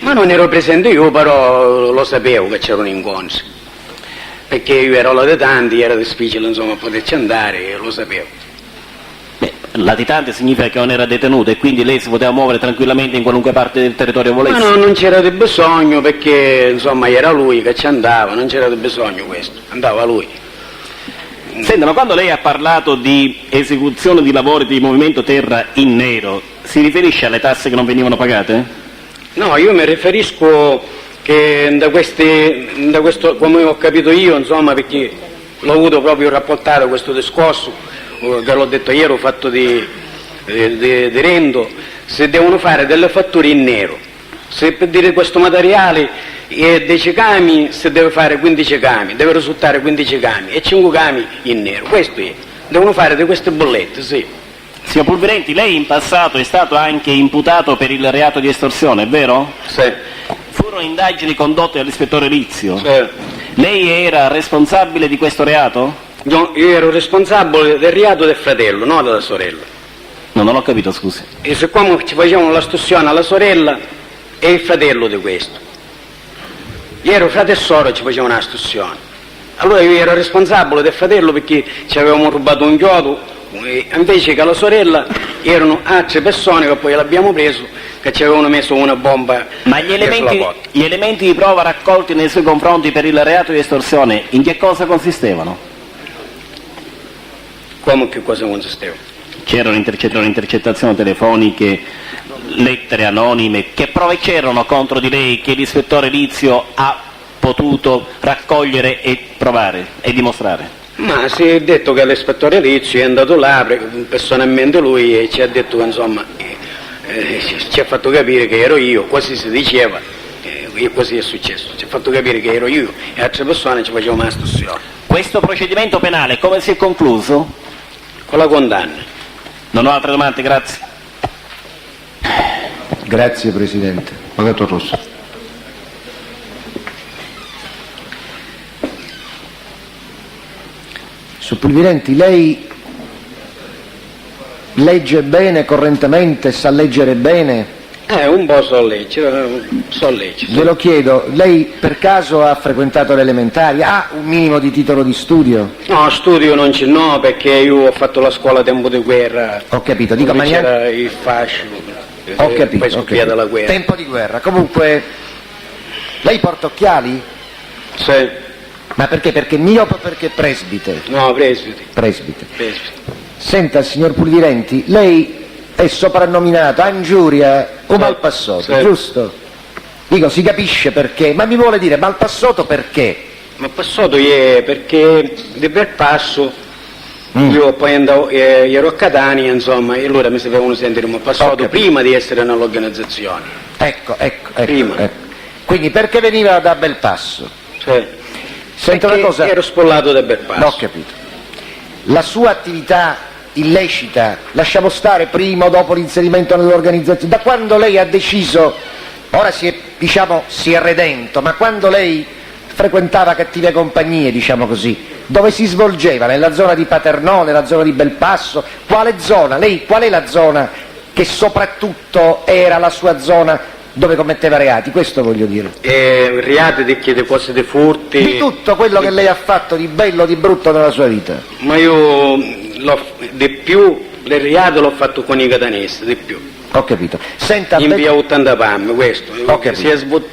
Ma non ero presente io, però lo sapevo che c'era un incontro, perché io ero latitanti, era difficile insomma poterci andare, e lo sapevo. Beh, latitante significa che non era detenuto e quindi lei si poteva muovere tranquillamente in qualunque parte del territorio volesse? Ma no, non c'era di bisogno, perché insomma era lui che ci andava, non c'era di bisogno questo, andava lui. Senta, ma quando lei ha parlato di esecuzione di lavori di Movimento Terra in nero, si riferisce alle tasse che non venivano pagate? No, io mi riferisco che da questo, come ho capito io, insomma, perché l'ho avuto proprio rapportato questo discorso, che l'ho detto ieri, ho fatto di rendo, se devono fare delle fatture in nero, se per dire questo materiale è 10 cami, se deve fare 15 cami, deve risultare 15 cami e 5 cami in nero, questo è, devono fare di queste bollette, sì. Signor Pulvirenti, lei in passato è stato anche imputato per il reato di estorsione, è vero? Sì. Furono indagini condotte dall'ispettore Lizio. Sì. Lei era responsabile di questo reato? No, io ero responsabile del reato del fratello, non della sorella. No, non ho capito, scusi. E siccome ci facevano l'estorsione alla sorella e il fratello di questo. Io ero frate e sorella, ci facevano l'estorsione. Allora io ero responsabile del fratello perché ci avevamo rubato un chiodo, invece che la sorella erano altre persone che poi l'abbiamo preso, che ci avevano messo una bomba. Ma gli elementi di prova raccolti nei suoi confronti per il reato di estorsione, in che cosa consistevano? Come che cosa consisteva? C'erano intercettazioni telefoniche, lettere anonime, che prove c'erano contro di lei che l'ispettore Lizio ha potuto raccogliere e provare e dimostrare? Ma si è detto che l'ispettore Lizio è andato là, personalmente lui, e ci ha detto che insomma ci ha fatto capire che ero io, così si diceva, e così è successo, ci ha fatto capire che ero io e altre persone ci facevano l'estorsione. Questo procedimento penale come si è concluso? Con la condanna. Non ho altre domande, grazie. Grazie Presidente. Avvocato Rosso. Su Pulvirenti, lei legge bene, correntemente, sa leggere bene? Un po' so leggere. Ve lo chiedo, lei per caso ha frequentato le elementari? Ha un minimo di titolo di studio? No, studio non c'è, no, perché io ho fatto la scuola a tempo di guerra. Ho capito, dico, ma c'era il fascio. Ho capito, poi scoppiata la guerra. Tempo di guerra. Comunque, lei porta occhiali? Sì. Ma perché? Perché miope o perché presbite? No, presbite. Presbite. Senta, signor Pulvirenti, lei è soprannominato Angiuria o Malpassoto, sì. Giusto? Dico, si capisce perché, ma mi vuole dire Malpassoto perché? Ma passato perché di Belpasso io poi andavo, ero a Catania, insomma, e allora mi sapevano sentire un passato prima di essere nell'organizzazione. Ecco. Prima. Quindi perché veniva da Belpasso? Sì. Senta una cosa. Ero spollato da Belpasso. No, ho capito. La sua attività illecita, lasciamo stare prima o dopo l'inserimento nell'organizzazione, da quando lei ha deciso, ora si è redento, ma quando lei frequentava cattive compagnie, diciamo così, dove si svolgeva? Nella zona di Paternò, nella zona di Belpasso? Quale zona? Lei qual è la zona che soprattutto era la sua zona dove commetteva reati? Questo voglio dire. Reati di che, di cose, di furti? Di tutto quello che lei ha fatto di bello, di brutto nella sua vita. Ma io di più, le reati l'ho fatto con i catanesi, di più. Ho capito. Senta, in via 80 Pam, questo. Ho capito.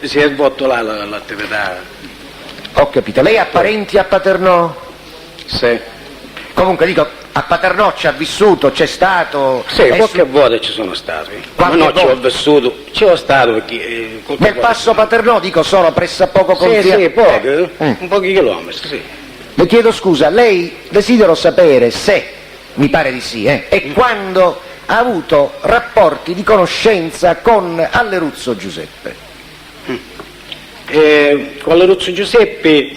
Si è svolto là l'attività. Ho capito. Lei ha parenti a Paternò? Sì. Comunque dico, a Paternò ci ha vissuto, c'è stato? Sì, qualche volta ci sono stato. Ma no, ci ho vissuto, ci ho stato perché... Nel passo Paternò, dico, sono pressappoco confinato. Sì, poco, un pochi chilometri, sì. Le chiedo scusa, lei desidero sapere se, mi pare di sì, e quando ha avuto rapporti di conoscenza con Alleruzzo Giuseppe? Con Alleruzzo Giuseppe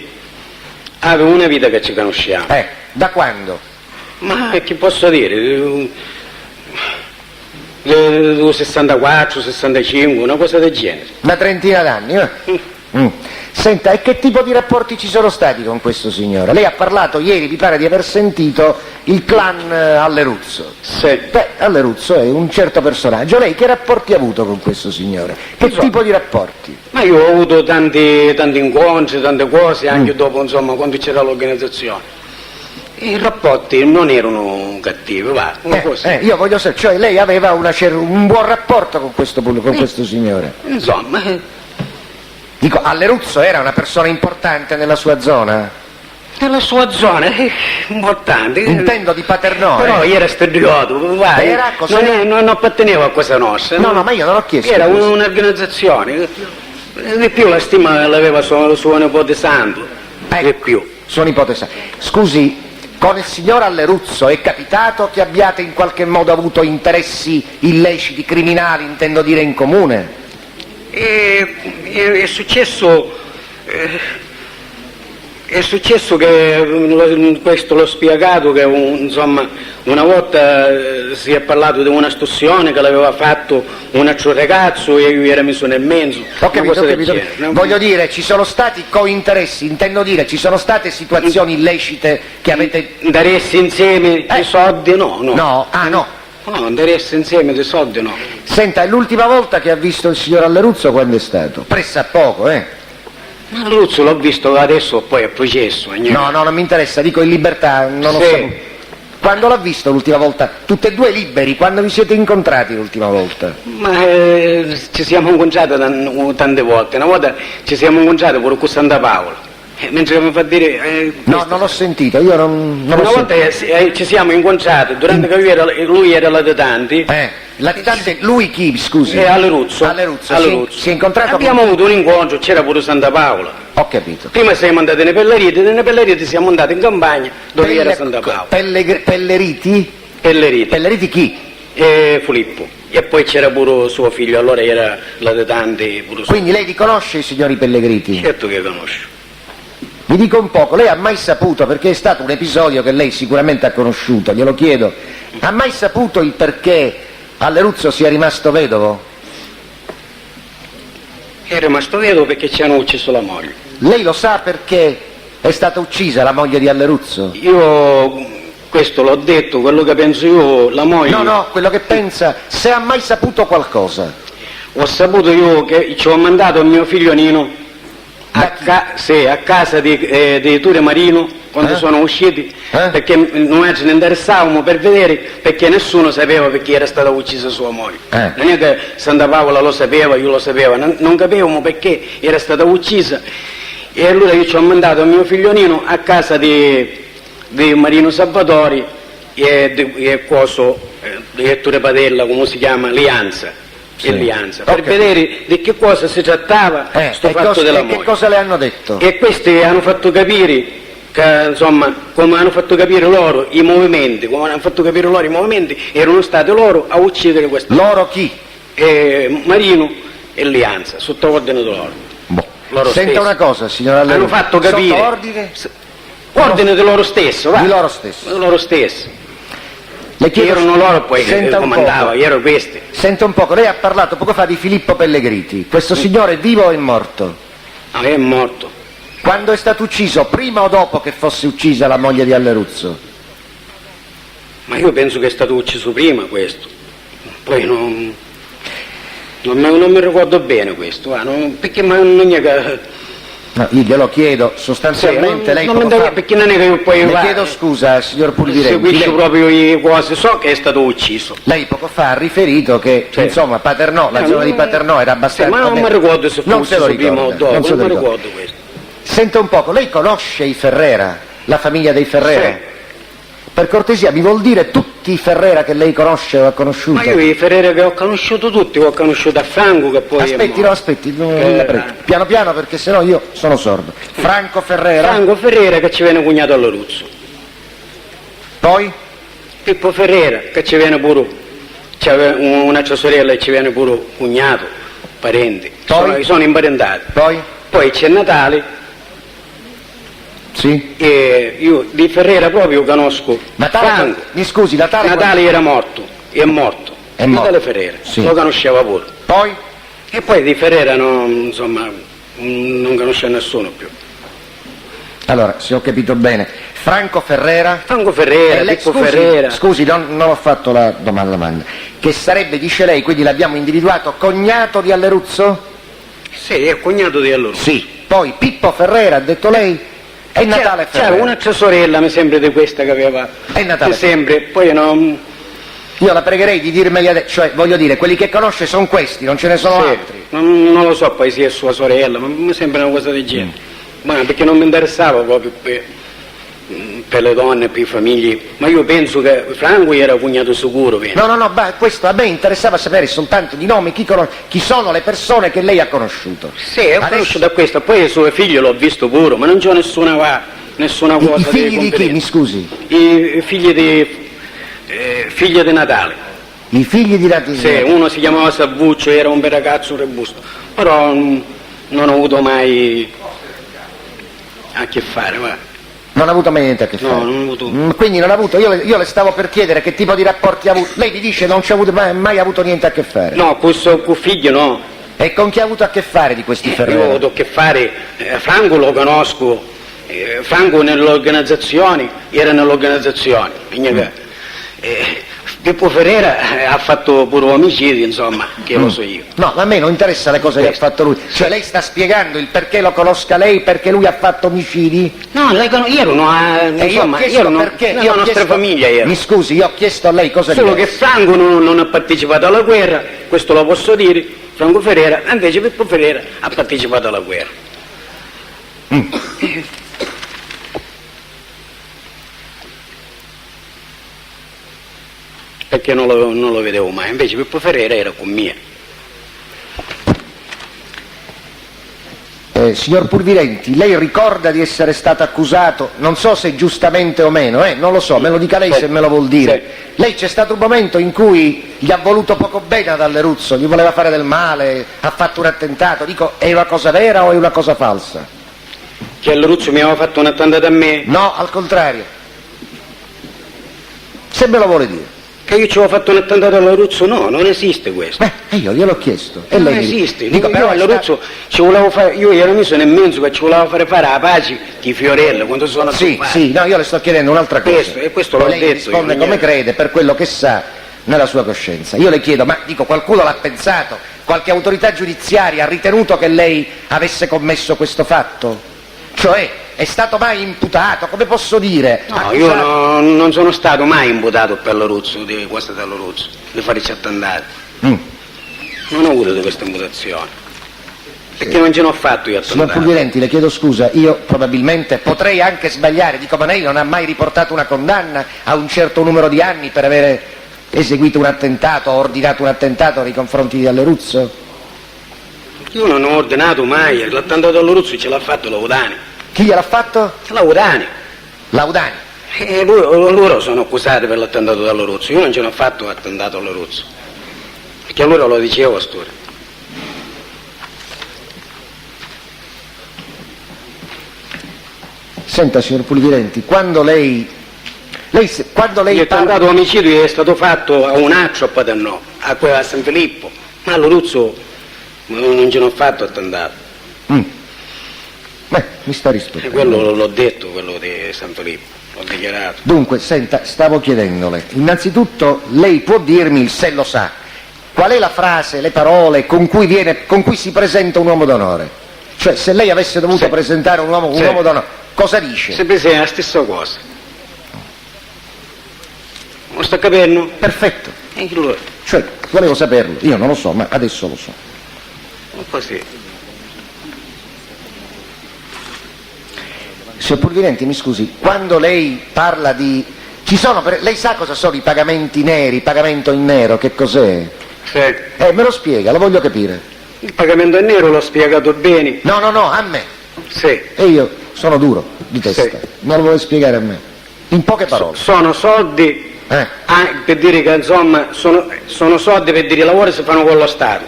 avevo una vita che ci conosciamo. Da quando? Ma che posso dire? 64, 65, una cosa del genere. Una trentina d'anni, Senta, e che tipo di rapporti ci sono stati con questo signore? Lei ha parlato ieri, mi pare di aver sentito, il clan Alleruzzo. Sì. Beh, Alleruzzo è un certo personaggio. Lei che rapporti ha avuto con questo signore? Che tipo di rapporti? Ma io ho avuto tanti incontri, tante cose, anche dopo, insomma, quando c'era l'organizzazione. I rapporti non erano cattivi, va, una cosa. Io voglio sapere, cioè lei aveva un buon rapporto con questo signore? Insomma, Dico, Alleruzzo era una persona importante nella sua zona? nella sua zona, importante. Intendo di Paternò. Però era stereotipo, va. Era cos'era? Non apparteneva a cosa nostra. No, ma io non ho chiesto. Era questo. un'organizzazione. Di più la stima l'aveva suo nipote Santo. Di più. Suo nipote Scusi, con il signor Alleruzzo è capitato che abbiate in qualche modo avuto interessi illeciti, criminali, intendo dire, in comune? È successo che questo l'ho spiegato, che insomma una volta si è parlato di una estorsione che l'aveva fatto un altro ragazzo e io ero messo nel mezzo. Ho capito. Voglio dire, ci sono stati cointeressi, intendo dire, ci sono state situazioni illecite che avete... Daresti insieme i soldi? No. No, no. No, daresti insieme dei soldi no. Senta, è l'ultima volta che ha visto il signor Alleruzzo quando è stato? Pressa poco, Ma Luzzo l'ho visto adesso, poi è processo. No, non mi interessa, dico in libertà, non ho saputo. Quando l'ha visto l'ultima volta? Tutte e due liberi, quando vi siete incontrati l'ultima volta? Ma ci siamo incontrati tante volte, una volta ci siamo incontrati pure con Santa Paola. Mentre mi fa dire... no, non l'ho sentito, io non una volta ci siamo incontrati, durante che lui era latitante. Latitante, lui chi, scusi? Alleruzzo. Alleruzzo. Si è incontrato Abbiamo avuto un incontro, c'era pure Santa Paola. Ho capito. Prima siamo andati nei Pelleriti siamo andati in campagna dove era Santa Paola. Pelleriti? Pelleriti chi? Filippo. E poi c'era pure suo figlio, allora era latitante pure suo. Quindi lei li conosce i signori Pellegriti? Certo che conosco. Mi dica un poco, lei ha mai saputo, perché è stato un episodio che lei sicuramente ha conosciuto, glielo chiedo, ha mai saputo il perché Alleruzzo sia rimasto vedovo? È rimasto vedovo perché ci hanno ucciso la moglie. Lei lo sa perché è stata uccisa la moglie di Alleruzzo? Io questo l'ho detto, quello che penso io, la moglie... No, quello che pensa, se ha mai saputo qualcosa. Ho saputo io che ci ho mandato mio figlio Nino a casa di Ture Marino quando sono usciti, perché noi ce ne interessavamo per vedere, perché nessuno sapeva perché era stata uccisa sua moglie. Non è che Santa Paola lo sapeva, io lo sapevo, non capivamo perché era stata uccisa. E allora io ci ho mandato mio figlio Nino a casa di Marino Salvatori e Ture Padella, come si chiama, Lianza. Per vedere di che cosa si trattava sto fatto della moglie. Che cosa le hanno detto? E questi hanno fatto capire che, insomma, come hanno fatto capire loro i movimenti, erano stati loro a uccidere questa loro chi? Marino e Lianza, sotto ordine di loro. Senta stessi. Una cosa, signora Alleruzzo, hanno fatto capire sotto ordine di loro stesso, va? Di loro stesso. Le chiedo, erano loro poi che comandava, ero questi. Senta un poco, lei ha parlato poco fa di Filippo Pellegriti, questo signore è vivo o è morto? No, è morto. Quando è stato ucciso, prima o dopo che fosse uccisa la moglie di Alleruzzo? Ma io penso che è stato ucciso prima questo, poi non mi ricordo bene questo, perché non è che... No, io glielo chiedo, sostanzialmente lei non fa... perché non è che io poi le chiedo scusa, signor Pulivirenti. Seguisce proprio le cose, so che è stato ucciso. Lei poco fa ha riferito che, insomma, Paternò, la zona di Paternò era abbastanza... ma non mi ricordo se fu ucciso prima o dopo, non mi ricordo questo. Senta un poco, lei conosce i Ferrera, la famiglia dei Ferrera? Sì. Per cortesia, mi vuol dire tutti i Ferrera che lei conosce o ha conosciuto? Ma io i Ferrera che ho conosciuto tutti, ho conosciuto a Franco che poi... Aspetti, piano piano perché sennò io sono sordo. Franco Ferrera? Franco Ferrera che ci viene cugnato all'Aruzzo. Poi? Pippo Ferrera che ci viene pure, c'è un'altra sorella e ci viene pure cugnato, parenti. Sono imparentati. Poi c'è Natale. Sì. E io di Ferrera proprio conosco Franco. Mi scusi, Natale era morto, è morto. Natale Ferrera, lo conosceva pure. Poi? E poi di Ferrera, no, insomma, non conosce nessuno più. Allora, se ho capito bene, Franco Ferrera... Franco Ferrera, Pippo scusi, Ferrera. Scusi, non ho fatto la domanda. Che sarebbe, dice lei, quindi l'abbiamo individuato, cognato di Alleruzzo? Sì, è cognato di allora. Sì. Poi Pippo Ferrera, ha detto lei? È Natale Ferrera. C'era un'altra sorella, mi sembra, di questa che aveva... È Natale. Mi sembra, poi non... Io la pregherei di dirmeli adesso, cioè, voglio dire, quelli che conosce sono questi, non ce ne sono Sì, altri. non lo so poi se è sua sorella, ma mi sembra una cosa del genere. Ma perché non mi interessava proprio per le donne, per i famigli, ma io penso che Franco era cognato sicuro. No, questo a me interessava sapere soltanto di nome chi sono le persone che lei ha conosciuto. Sì, ho conosciuto questo, poi il suo figlio l'ho visto pure, ma non c'ho nessuna cosa. I figli di chi, mi scusi? I figli di Natale. I figli di Natale? Sì, uno si chiamava Savuccio, era un bel ragazzo, un robusto, però non ho avuto mai a che fare, guarda. Non ha avuto mai niente a che fare? No, non ho avuto. Quindi non ha avuto, io le stavo per chiedere che tipo di rapporti ha avuto. Lei mi dice non ci ha avuto mai avuto niente a che fare? No, con figlio no. E con chi ha avuto a che fare di questi Ferrera? Io ho avuto a che fare, Franco lo conosco, Franco nell'organizzazione, era nell'organizzazione. Pippo Ferrera ha fatto pure omicidi, insomma, che lo so io. No, ma a me non interessa le cose che ha fatto lui. Cioè lei sta spiegando il perché lo conosca lei, perché lui ha fatto omicidi? No, insomma, perché nella nostra famiglia era. Mi scusi, io ho chiesto a lei cosa Solo dire. che Franco non ha partecipato alla guerra, questo lo posso dire, Franco Ferrera, invece Pippo Ferrera ha partecipato alla guerra. Perché non lo vedevo mai, invece Pippo Ferrera era con mia. Signor Purvirenti, lei ricorda di essere stato accusato, non so se giustamente o meno, non lo so, me lo dica lei se me lo vuol dire. Sì. Lei c'è stato un momento in cui gli ha voluto poco bene ad Alleruzzo, gli voleva fare del male, ha fatto un attentato, dico, è una cosa vera o è una cosa falsa? Che Alleruzzo mi aveva fatto un attentato a me? No, al contrario. Se me lo vuole dire. Che io ci avevo fatto un attentato all'Aruzzo? No, non esiste questo. Io gliel'ho chiesto. E Non lei esiste. Dico, Però all'Aruzzo ci volevo fare, io ero messo nel mezzo che ci volevo fare la pace di Fiorella quando sono Sì, no, io le sto chiedendo un'altra cosa. Questo l'ho lei detto. risponde io, come crede, per quello che sa nella sua coscienza. Io le chiedo, ma dico, qualcuno l'ha pensato? Qualche autorità giudiziaria ha ritenuto che lei avesse commesso questo fatto? Cioè, è stato mai imputato, come posso dire? No, accusato? io non sono stato mai imputato per l'Aruzzo, di questo dell'Aruzzo, di fare i attentati. Non ho avuto di questa imputazione. Perché non ce n'ho fatto io Signor attentati. Purvirenti, le chiedo scusa, io probabilmente potrei anche sbagliare, dico, ma lei non ha mai riportato una condanna a un certo numero di anni per avere eseguito un attentato, ordinato un attentato nei confronti di Alleruzzo? Io non ho ordinato mai, l'attentato all'Aruzzo ce l'ha fatto Laudani. Chi gliel'ha fatto? Laudani. Laudani. E loro sono accusati per l'attentato all'Aruzzo, io non ce n'ho fatto attentato all'Aruzzo. Perché allora lo dicevo a storia. Senta, signor Purvirenti, quando lei L'attentato omicidio è stato fatto a un accio a Paternò, a San Filippo, ma all'Aruzzo non ce n'ho fatto attentato. mi sta E rispondendo. quello l'ho detto, quello di San Filippo, l'ho dichiarato. Dunque, senta, stavo chiedendole, innanzitutto lei può dirmi, se lo sa, qual è la frase, le parole con cui si presenta un uomo d'onore? Cioè, se lei avesse dovuto presentare un uomo d'onore, cosa dice? Sempre se è la stessa cosa. Non sto capendo? Perfetto. E allora, Cioè, volevo saperlo, io non lo so, ma adesso lo so. così. Signor Purvirenti, mi scusi, quando lei parla di... lei sa cosa sono i pagamenti neri, pagamento in nero, che cos'è? Sì. Me lo spiega, lo voglio capire. Il pagamento in nero l'ho spiegato bene. No, a me. Sì. E io sono duro di testa, Sì. non lo vuole spiegare a me. In poche parole. Sono soldi per dire che insomma sono soldi per dire i lavori si fanno con lo Stato.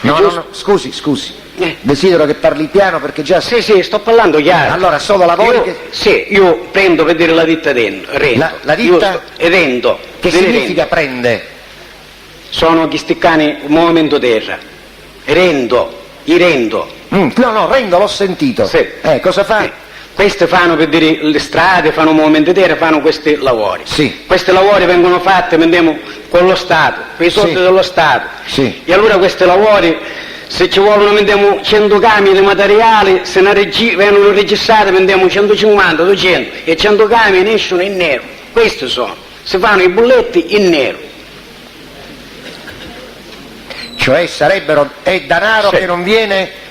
No, scusi. Desidero che parli piano perché già... Sì, sto parlando chiaro. Allora, solo lavori io prendo per dire la ditta rendo. La ditta? Rendo. Che significa prende? Sono gli sticcani movimento terra. I rendo. No, Rendo l'ho sentito. Sì. Cosa fa? Queste fanno, per dire, le strade, fanno movimenti terra, fanno questi lavori. Sì. Questi lavori vengono fatti, vendiamo con lo Stato, con i soldi Sì. dello Stato. Sì. E allora questi lavori, se ci vogliono vendiamo 100 camion di materiali, se vengono registrati vendiamo 150, 200 e 100 camion escono in nero. Questi sono. Si fanno i bulletti in nero. Cioè è denaro Sì. che non viene...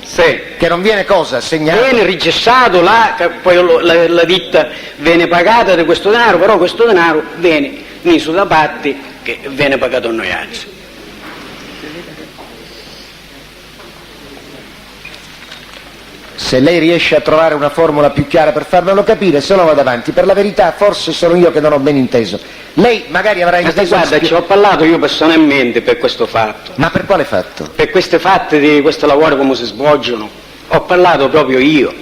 Sì. Che non viene cosa? Segnato? Viene registrato là, poi la ditta viene pagata di questo denaro, però questo denaro viene messo da parte che viene pagato a noi altri. Se lei riesce a trovare una formula più chiara per farmelo capire, se no vado avanti. Per la verità forse sono io che non ho ben inteso. Lei magari avrà inteso... Guarda, ci ho parlato io personalmente per questo fatto. Ma per quale fatto? Per questi fatti di questo lavoro come si svolgono, ho parlato proprio io.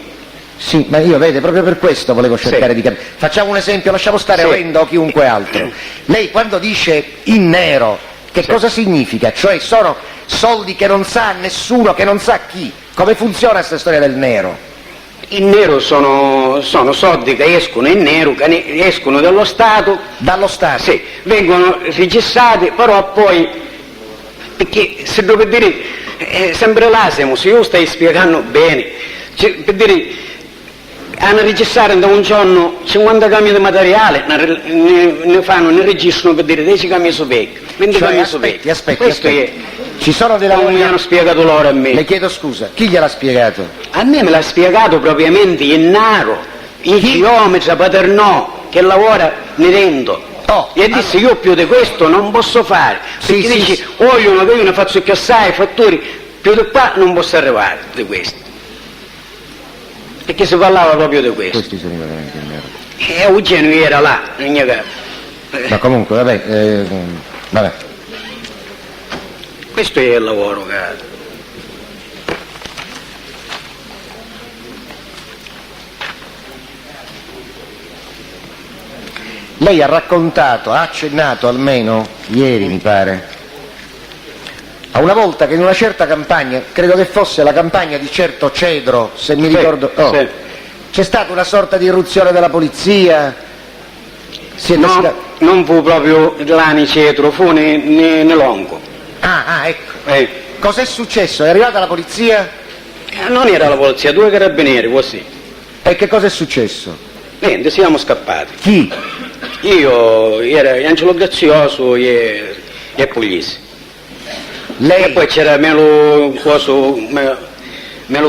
Sì, ma io vede, proprio per questo volevo cercare di capire. Facciamo un esempio, lasciamo stare Sì. Rendo o chiunque altro. Lei quando dice in nero, che cosa significa? Cioè sono soldi che non sa nessuno, che non sa chi. Come funziona questa storia del nero? In nero sono soldi che escono in nero, che escono dallo Stato. Dallo Stato? Sì, vengono registrati, però poi, perché se devo dire, sempre là siamo, se io stai spiegando bene, cioè, per dire, hanno registrato da un giorno 50 camion di materiale, ne registrano per dire 10 camion su vecchio, 20 Cioè, camion su vecchio. aspetti. Questo è, Ci sono dei come lavori... mi hanno spiegato loro a me. Le chiedo scusa, chi gliel'ha spiegato? A me l'ha spiegato propriamente Iennaro, il geometra Paternò, che lavora ne Rendo. E disse io più di questo non posso fare, perché Sì, dici, sì. vogliono che io ne faccio chiassare i fattori, più di qua non posso arrivare di questo. Perché si parlava proprio di questo. Questi sono veramente in nero. E Eugenio era là, non è che... Ma comunque, vabbè. Questo è il lavoro che... Lei ha raccontato, ha accennato almeno ieri mi pare, a una volta che in una certa campagna, credo che fosse la campagna di certo Cedro, se mi ricordo, sì. c'è stata una sorta di irruzione della polizia, No, non fu proprio l'Ani Cedro, fu ne Longo. Ecco. Cos'è successo? È arrivata la polizia? Non era la polizia, 2 carabinieri, così. E che cosa è successo? Niente, siamo scappati. Chi? Io era Angelo Grazioso e Puglisi. Lei? E poi c'era Melo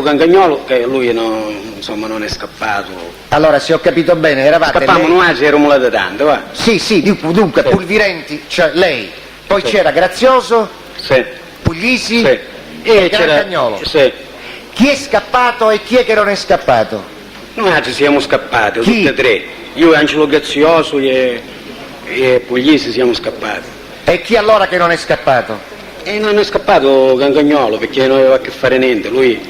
Cancagnolo, che lui non è scappato. Allora, se ho capito bene, eravate Scappavamo lei... noi, eravamo là da tanto, va. Sì, dunque, Sì. Pulvirenti, cioè lei, poi Sì. c'era Grazioso, Sì. Puglisi Sì. e Cancagnolo. Sì. Chi è scappato e chi è che non è scappato? Noi altri siamo scappati, Chi? tutti e 3. Io, Angelo Grazioso e Puglisi siamo scappati. E chi allora che non è scappato? E non è scappato Cancagnolo perché non aveva a che fare niente, lui...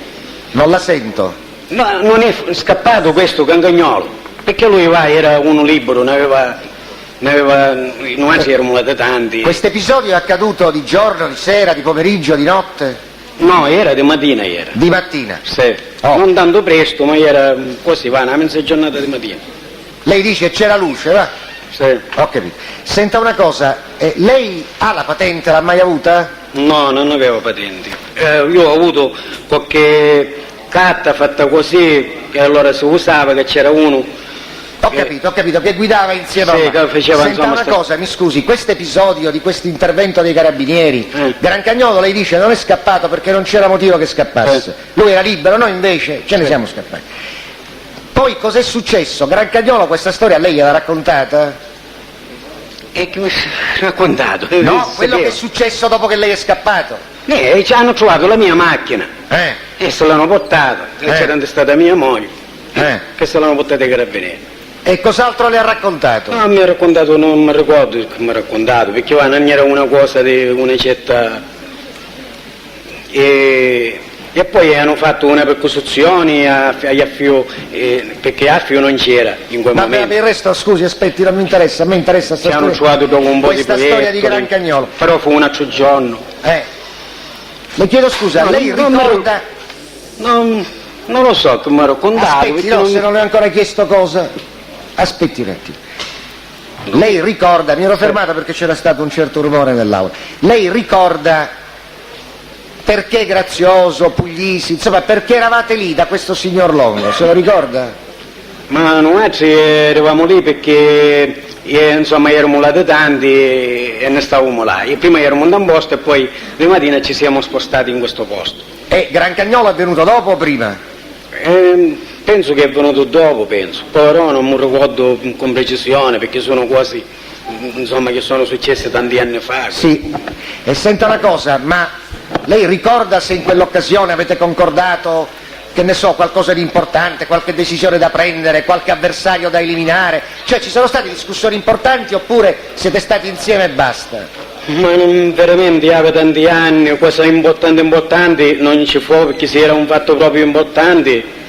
Non la sento. No, non è scappato questo Cancagnolo, perché lui era uno libero, noi eravamo là da tanti. Questo episodio è accaduto di giorno, di sera, di pomeriggio, di notte? No, era di mattina era. Di mattina. Sì. Oh. Non tanto presto, ma era così, va, una mezza giornata di mattina. Lei dice c'era luce, va? Sì. Ho capito. Senta una cosa, lei ha la patente, l'ha mai avuta? No, non avevo patenti. Io ho avuto qualche carta fatta così, che allora si usava, che c'era uno... Ho capito, che guidava insieme a Sì, me. che faceva, Senta insomma, una cosa, mi scusi, questo episodio di questo intervento dei carabinieri, Grancagnolo lei dice non è scappato perché non c'era motivo che scappasse. Lui era libero, noi invece ce ne siamo scappati. Poi cos'è successo? Grancagnolo questa storia a lei gliel'ha raccontata? E che mi ha raccontato? No, quello che è successo dopo che lei è scappato. Ci hanno trovato la mia macchina e se l'hanno portata, c'era stata mia moglie, che se l'hanno portata ai carabinieri. E cos'altro le ha raccontato? No, mi ha raccontato, non mi ricordo che mi ha raccontato, perché non era una cosa di una certa... E poi hanno fatto una percussione agli Affio, perché Affio non c'era in quel Ma momento. per il resto, scusi, aspetti, non mi interessa, a me interessa Ci hanno storia, trovato dopo un po' di questa storia di proiettili, Grancagnolo. però fu un altro giorno. Le chiedo scusa, No, lei non mi ricorda Non lo so che mi ha raccontato. Aspetti, perché no, non- se non le ho ancora chiesto cosa. Aspetti un attimo. Lei ricorda, mi ero fermato perché c'era stato un certo rumore nell'aula. Lei ricorda perché Grazioso, Puglisi, insomma, perché eravate lì da questo signor Longo, se lo ricorda? Ma noi eravamo lì perché insomma eravamo là da tanti e ne stavamo là. E prima eravamo da un posto e poi di mattina ci siamo spostati in questo posto. E Gran Cagnolo è venuto dopo o prima? Penso che è venuto dopo, però non mi ricordo con precisione perché sono cose insomma, che sono successe tanti anni fa. Sì. E senta una cosa, ma lei ricorda se in quell'occasione avete concordato, che ne so, qualcosa di importante, qualche decisione da prendere, qualche avversario da eliminare? Cioè ci sono state discussioni importanti oppure siete stati insieme e basta? Ma non veramente aveva tanti anni, cose importanti non ci fu perché se era un fatto proprio importante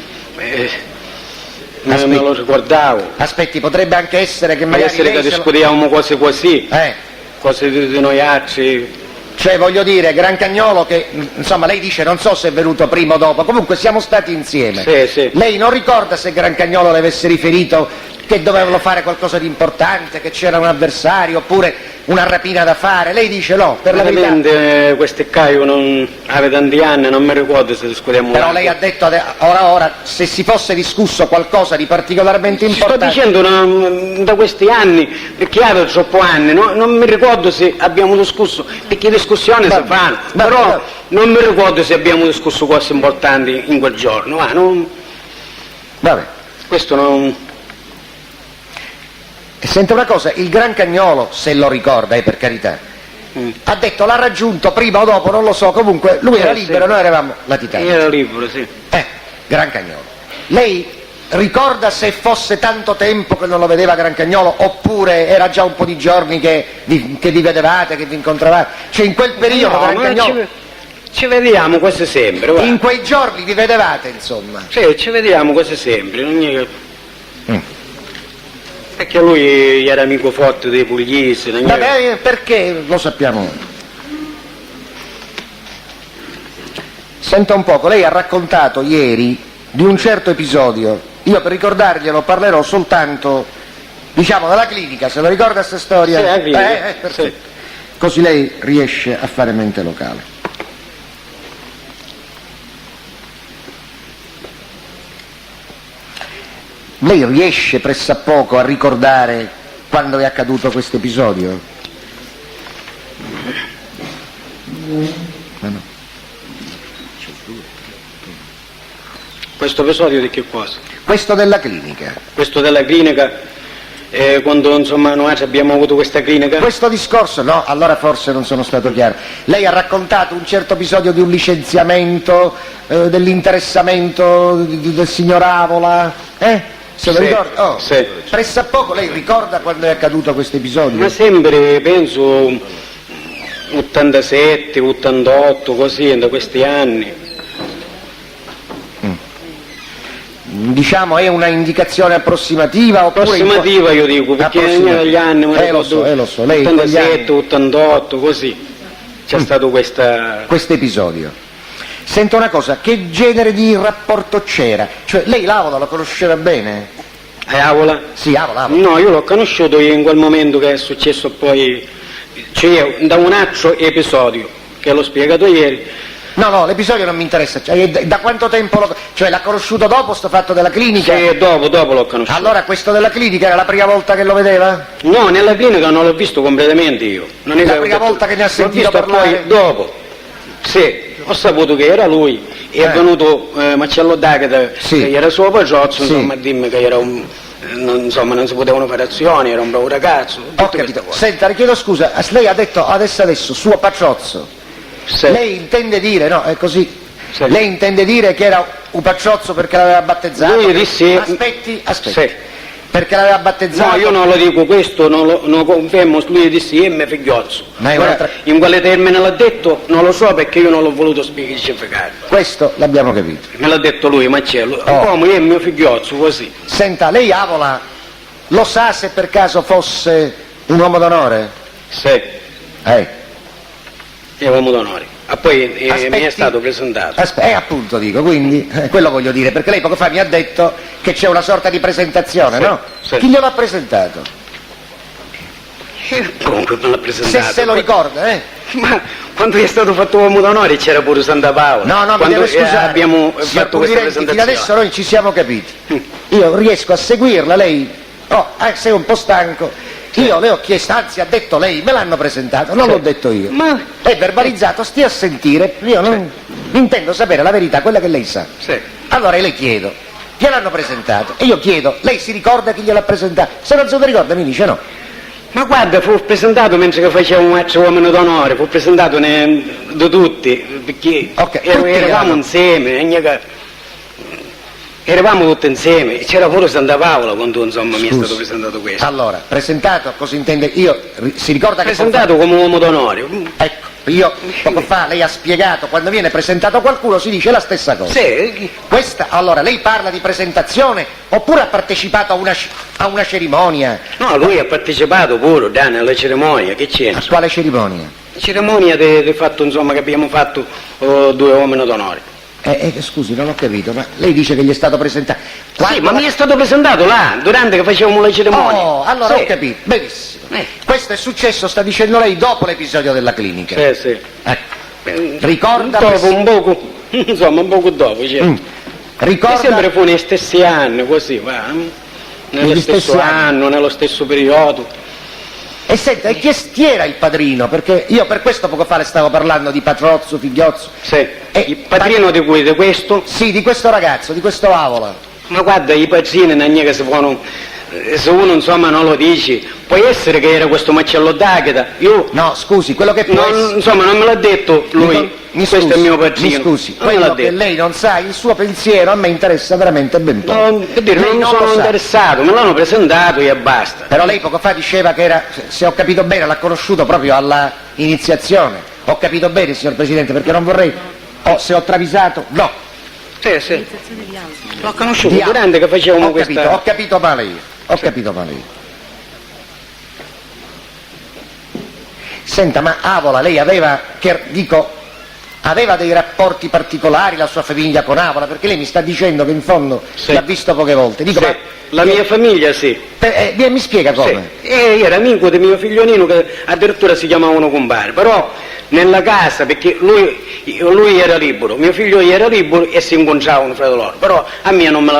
non me lo ricordavo. Aspetti, potrebbe anche essere che Può magari essere lei che se lo- discutiamo cose così, Eh, cose di noi altri. cioè voglio dire, Gran Cagnolo che, insomma, lei dice non so se è venuto prima o dopo, comunque siamo stati insieme. Sì, sì. Lei non ricorda se Gran Cagnolo le avesse riferito che dovevano fare qualcosa di importante, che c'era un avversario oppure una rapina da fare? Lei dice no, per la verità. Veramente queste Caio non aveva tanti anni, non mi ricordo se discutiamo. Però lei ha detto ora, se si fosse discusso qualcosa di particolarmente Sto importante. dicendo da questi anni, perché avevo troppo anni, non mi ricordo se abbiamo discusso, perché discussioni si fanno, però non mi ricordo se abbiamo discusso cose importanti in quel giorno. Vabbè. Questo non. E senta una cosa, il Gran Cagnolo, se lo ricorda, per carità, ha detto l'ha raggiunto prima o dopo, non lo so, comunque lui era libero, sì. noi eravamo latitanti. Era libero, sì. Gran Cagnolo. Lei ricorda se fosse tanto tempo che non lo vedeva Gran Cagnolo oppure era già un po' di giorni che vi vedevate, che vi incontravate? Cioè in quel periodo No, Gran ma Cagnolo, ci vediamo quasi sempre, guarda. in quei giorni vi vedevate, insomma. Sì, ci vediamo quasi sempre, non è. Perché lui era amico forte dei Puglisi. Vabbè, perché lo sappiamo. Senta un poco, lei ha raccontato ieri di un certo episodio, io per ricordarglielo parlerò soltanto, diciamo, dalla clinica, se lo ricorda questa storia? Sì, la clinica. Perfetto. Sì. Così lei riesce a fare mente locale. Lei riesce pressappoco a ricordare quando è accaduto questo episodio? No. Questo episodio di che cosa? Questo della clinica. Questo della clinica, quando insomma noi abbiamo avuto questa clinica. Questo discorso, no, allora forse non sono stato chiaro. Lei ha raccontato un certo episodio di un licenziamento, dell'interessamento del signor Avola, Se lo Sì, ricorda? Oh. sì. Pressappoco lei ricorda quando è accaduto questo episodio? Ma sempre, penso, 87, 88, così, da questi anni. Diciamo è una indicazione approssimativa oppure Approssimativa io dico, perché negli anni, mi lo ricordo, so, lei in quegli 87, anni- 88, così. C'è stato questo episodio. Senta una cosa, che genere di rapporto c'era? Cioè lei l'Avola lo conosceva bene? Avola? Sì, Avola. No, io l'ho conosciuto in quel momento che è successo poi, cioè da un altro episodio, che l'ho spiegato ieri. No, l'episodio non mi interessa. Cioè, da quanto tempo cioè l'ha conosciuto dopo sto fatto della clinica? Sì, dopo l'ho conosciuto. Allora questo della clinica era la prima volta che lo vedeva? No, nella clinica non l'ho visto completamente io. Non è La che ho prima detto- volta che ne ha sentito l'ho visto parlare? poi dopo. Sì, ho saputo che era lui. E è venuto Marcello D'Agata, Sì. che era suo pagiozzo, Sì. insomma, a dirmi che era insomma, non si potevano fare azioni, era un bravo ragazzo. Ho tutte capito. queste cose. Senta, le chiedo scusa, lei ha detto adesso suo paciozzo. Sì. Lei intende dire, no, è così. Sì. Lei intende dire che era un paciozzo perché l'aveva battezzato? Lui disse- Aspetti. Sì. Perché l'aveva battezzato? No, io non lo dico questo, non lo confermo, lui disse io me figliozzo. Ma è Ora, un'altra- in quale termine l'ha detto non lo so perché io non l'ho voluto specificare. Questo l'abbiamo capito. Me l'ha detto lui, Marcello, Oh. come io e mio figliozzo, così. Senta, lei Avola lo sa se per caso fosse un uomo d'onore? Sì, Eh. è uomo d'onore. poi mi Aspetti. è stato presentato. Appunto dico, quindi quello voglio dire, perché lei poco fa mi ha detto che c'è una sorta di presentazione, Sì, no? sì. Chi glielo ha presentato? Comunque me l'ha presentato. Se lo ricorda, Ma quando è stato fatto uomo d'onore c'era pure Santa Paola. No, mi quando deve scusare. abbiamo Signor fatto questa Pulirenti, fino presentazione. adesso noi ci siamo capiti. Io riesco a seguirla, lei sei un po' stanco. Io le ho chiesto, anzi ha detto lei, me l'hanno presentato, non l'ho detto io. Ma È verbalizzato, stia a sentire, io non intendo sapere la verità, quella che lei sa. sì. Allora le chiedo, gliel'hanno presentato? E io chiedo, lei si ricorda chi gliel'ha presentato? Se non se lo ricorda mi dice no. Ma guarda, fu presentato mentre che faceva un altro uomo d'onore, fu presentato da tutti, perché Ok, tutti eravamo erano. insieme, eravamo tutti insieme, c'era pure Santa Paola quando insomma mi è Scusi. stato presentato questo. Allora, presentato, cosa intende? Si ricorda che Presentato come uomo d'onore. Ecco, io poco fa lei ha spiegato, quando viene presentato qualcuno si dice la stessa cosa. Sì, Questa, allora, lei parla di presentazione oppure ha partecipato a una cerimonia? no, lui ha partecipato pure, Dani, alla cerimonia, che A c'entra? quale cerimonia? Cerimonia del fatto insomma che abbiamo fatto due uomini d'onore. Scusi, non ho capito, ma lei dice che gli è stato presentato. Sì, ma mi è stato presentato là, durante che facevamo la cerimonia. Oh, allora Sì. ho capito, benissimo. Eh. Questo è successo, sta dicendo lei, dopo l'episodio della clinica. Sì, sì. Ecco. Ricorda Dopo un poco, insomma un poco dopo, cioè. Mi Ricorda sembra fu negli stessi anni, così, va. Nello Negli stesso stessi anni. anno, nello stesso periodo. E senta, e chi era il padrino? Perché io per questo poco fa le stavo parlando di Patrozzo, Figliozzo. Sì. E Il padrino di cui? Di questo? Sì, di questo ragazzo, di questo Avola. Ma guarda, i padrini non è che si può, se uno insomma non lo dice, può essere che era questo macello d'Agata, io No, scusi, quello che può essere... insomma non me l'ha detto lui, questo è il mio padrino. Mi scusi, non me l'ha quello che detto. lei non sa, il suo pensiero a me interessa veramente ben poco. No, per dire, Lei non mi lo sono sa. interessato, me l'hanno presentato e basta. Però lei poco fa diceva che era, se ho capito bene, l'ha conosciuto proprio alla iniziazione. Ho capito bene, signor Presidente, perché non vorrei... se ho travisato... No. Sì, sì. L'ho conosciuto Di A. durante che facevamo Ho capito, questa... ho capito male io. Ho capito male io. Senta, ma Avola, lei aveva dei rapporti particolari, la sua famiglia con Avola? Perché lei mi sta dicendo che in fondo Sì. l'ha visto poche volte. Dico, Sì, ma la mia famiglia sì. mi spiega come? Sì. Era amico di mio figlionino che addirittura si chiamavano compare, però nella casa, perché lui era libero, mio figlio era libero e si incontravano fra di loro, però a me non mi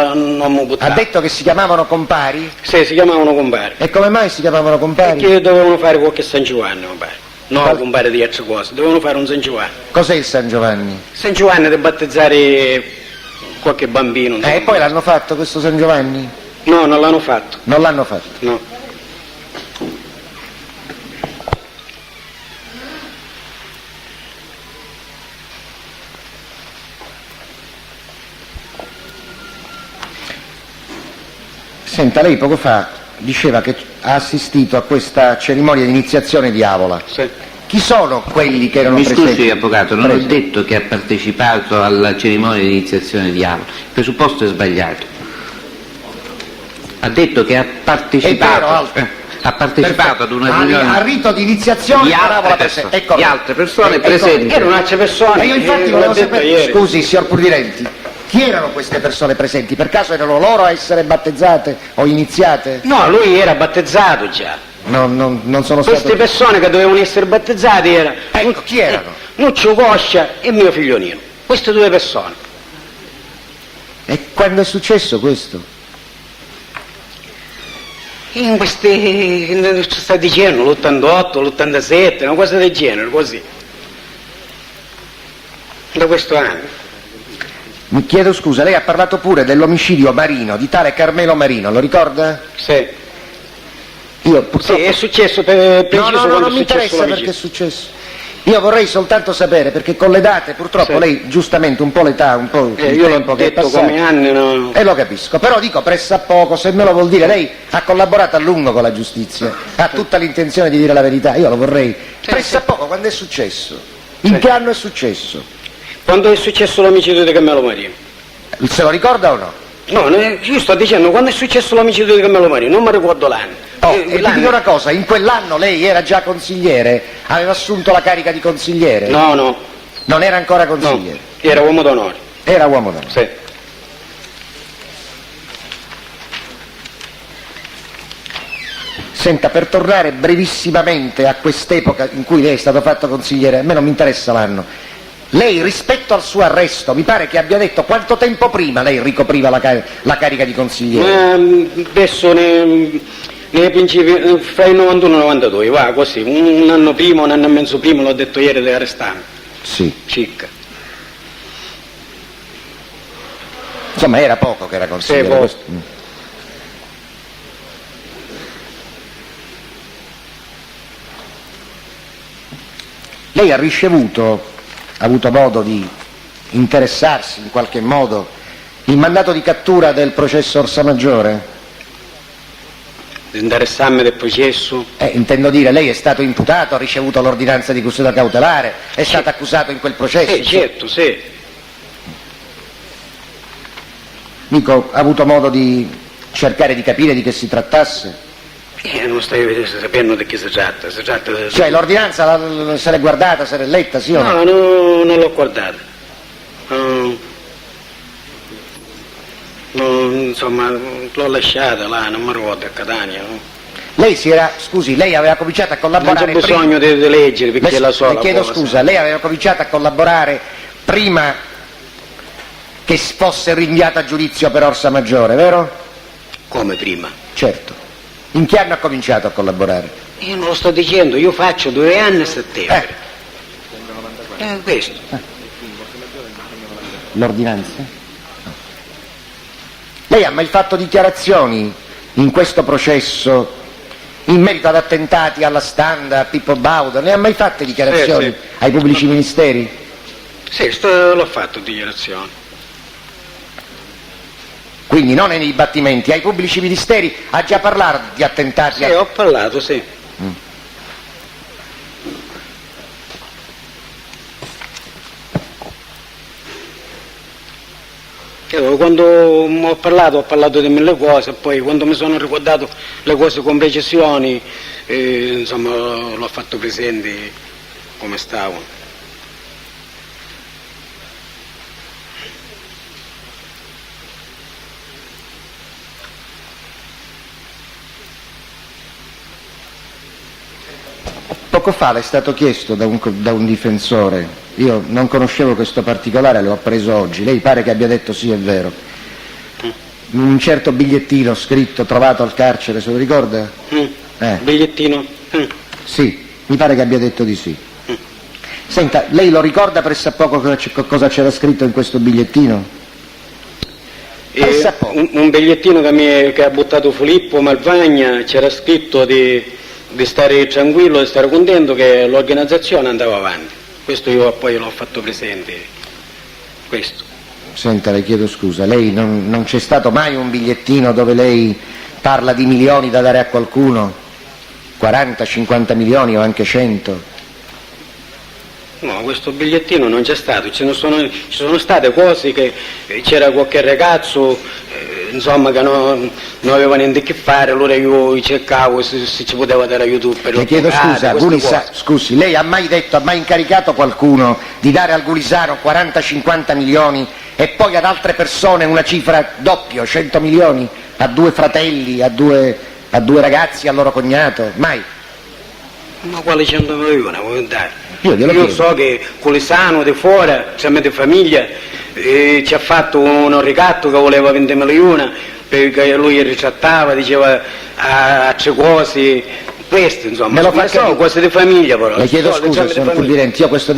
Ha buttava. detto che si chiamavano compari? Sì, si chiamavano compare. E come mai si chiamavano compari? Perché dovevano fare qualche San Giovanni, compare. No, Qual- compare di altre cose, dovevano fare un San Giovanni. Cos'è il San Giovanni? San Giovanni da battezzare qualche bambino. insomma. E poi l'hanno fatto questo San Giovanni? No, non l'hanno fatto, Non l'hanno fatto. no. Senta, lei poco fa diceva che ha assistito a questa cerimonia di iniziazione di Avola. Sì. Chi sono quelli che erano Mi presenti? scusi, avvocato, non ho Prego. detto che ha partecipato alla cerimonia di iniziazione di Avola. Il presupposto è sbagliato. Ha detto che ha partecipato, È vero, Alto. ha partecipato ad una Al riunione rito di iniziazione di con Avola altre presente. persone, Ecco. di altre persone Ecco. presenti. Erano altre persone. E io infatti l'ho volevo detto sapere, ieri. scusi signor Purdirenti, chi erano queste persone presenti? Per caso erano loro a essere battezzate o iniziate? No, lui era battezzato già. Non sono Queste state... persone che dovevano essere battezzate erano Ecco, chi erano? Nuccio Coscia e mio figlionino. Queste due persone. E quando è successo questo? In questi, sta dicendo, l'88, l'87, una cosa del genere, così. Da questo anno. Mi chiedo scusa, lei ha parlato pure dell'omicidio Marino, di tale Carmelo Marino, lo ricorda? Sì. Io Sì, purtroppo... è successo per preciso No, quando non è mi successo interessa perché è l'omicidio. successo. Io vorrei soltanto sapere, perché con le date, purtroppo Sì. lei, giustamente, un po' l'età, un po' il Io tempo l'ho che è detto passato... come anni, no? E lo capisco, però dico pressa poco, se me lo vuol dire, lei ha collaborato a lungo con la giustizia, ha tutta l'intenzione di dire la verità, io lo vorrei. Pressa poco, quando è successo? In Sì. che anno è successo? Quando è successo l'omicidio di Carmelo Marino? Se lo ricorda o no? No, io sto dicendo quando è successo l'omicidio di Carmelo Marino, non mi ricordo l'anno. E ti dico una cosa, in quell'anno lei era già consigliere? Aveva assunto la carica di consigliere? No, no. Non era ancora consigliere? No, era uomo d'onore. Era uomo d'onore. Sì. Senta, per tornare brevissimamente a quest'epoca in cui lei è stato fatto consigliere, a me non mi interessa l'anno, lei rispetto al suo arresto mi pare che abbia detto quanto tempo prima lei ricopriva la carica di consigliere? Adesso nei principi, fra il 91 e il 92, va così, un anno prima, un anno e mezzo prima, l'ho detto ieri, deve arrestarmi. Sì. Circa. Insomma era poco che era consigliere. Sì, poco. Questo. Lei ha ricevuto, ha avuto modo di interessarsi in qualche modo il mandato di cattura del processo Orsamaggiore? Interessarmi del processo? Intendo dire, lei è stato imputato, ha ricevuto l'ordinanza di custodia cautelare, è stato accusato in quel processo? Certo, sì. Dico, ha avuto modo di cercare di capire di che si trattasse? Non stai sapendo di che si tratta. Cioè l'ordinanza se l'è guardata, se l'è letta, sì o no? No, non l'ho guardata. Insomma, l'ho lasciata là, non mi ricordo a Catania. No? Lei lei aveva cominciato a collaborare Non c'è bisogno di leggere perché la so. Le chiedo scusa, lei aveva cominciato a collaborare prima che fosse rinviata a giudizio per Orsamaggiore, vero? Come prima? Certo. In che anno ha cominciato a collaborare? Io non lo sto dicendo, io faccio 2 anni a settembre. Questo. L'ordinanza? No. Lei ha mai fatto dichiarazioni in questo processo in merito ad attentati alla Standa, a Pippo Baudo? Ne ha mai fatte dichiarazioni Sì. ai pubblici ministeri? Sì, l'ho fatto dichiarazione. Quindi non nei dibattimenti, ai pubblici ministeri ha già parlato di attentati? Sì, ho parlato, sì. Quando ho parlato di 1000 cose, poi quando mi sono ricordato le cose con precisioni, insomma, l'ho fatto presente come stavo. Poco fa le è stato chiesto da un difensore, io non conoscevo questo particolare, l'ho appreso oggi, lei pare che abbia detto sì, è vero, un certo bigliettino scritto trovato al carcere, se lo ricorda? Bigliettino? Sì, mi pare che abbia detto di sì. Senta, lei lo ricorda pressappoco cosa c'era scritto in questo bigliettino? Un bigliettino che ha buttato Filippo Malvagna, c'era scritto di stare tranquillo, di stare contento che l'organizzazione andava avanti. Questo io poi l'ho fatto presente. Questo. Senta, le chiedo scusa, lei non c'è stato mai un bigliettino dove lei parla di milioni da dare a qualcuno? 40, 50 milioni o anche 100? No, questo bigliettino non c'è stato, ci sono state cose che c'era qualche ragazzo, insomma, che non aveva niente a che fare, allora io cercavo se ci poteva dare aiuto per le chiedo scusa, scusi, lei ha mai incaricato qualcuno di dare al Gulisano 40-50 milioni e poi ad altre persone una cifra doppia, 100 milioni, a 2 fratelli, a due ragazzi, al loro cognato? Mai? Ma quale 100 milioni vuoi dare? Io so che Gulisano di fuori, insomma di famiglia, ci ha fatto un ricatto che voleva 20 milioni perché lui ritrattava, diceva altre cose, queste insomma, me lo fa sono cose di famiglia però. Le chiedo scusa, signor Presidente, io questo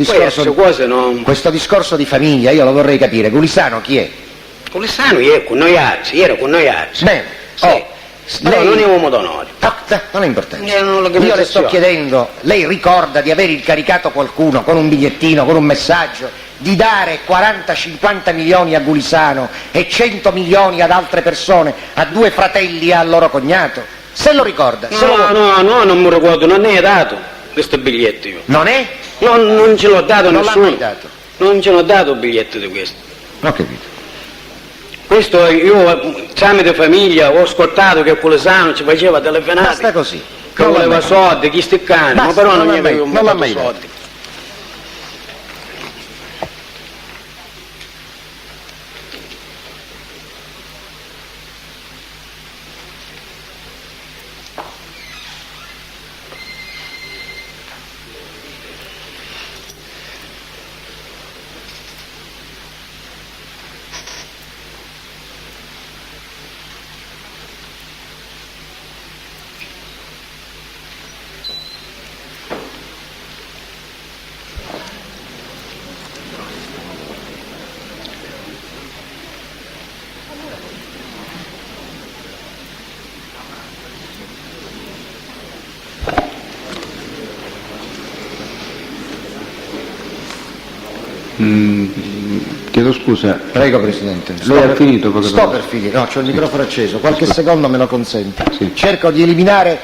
discorso di famiglia io lo vorrei capire. Gulisano chi è? Gulisano era con noi altri. Bene, sì. Lei non è uomo d'onore. Non è importante. Io le sto chiedendo, lei ricorda di aver incaricato qualcuno con un bigliettino, con un messaggio, di dare 40-50 milioni a Gulisano e 100 milioni ad altre persone, a 2 fratelli e al loro cognato? Se lo ricorda? No, non mi ricordo, non ne è dato questo biglietto io. Non è? Non ce l'ho dato non nessuno. L'ha mai dato? Non ce l'ho dato il biglietto di questo. Ho capito. Questo io tramite famiglia ho ascoltato che Gulisano ci faceva telefonate. Basta così. Che voleva soldi, chi sticcane, ma però non l'ha mai dato. Chiedo scusa. Prego Presidente. Lei ha finito? Sto per finire, no, c'ho il microfono acceso, qualche secondo me lo consente. Sì. Cerco di eliminare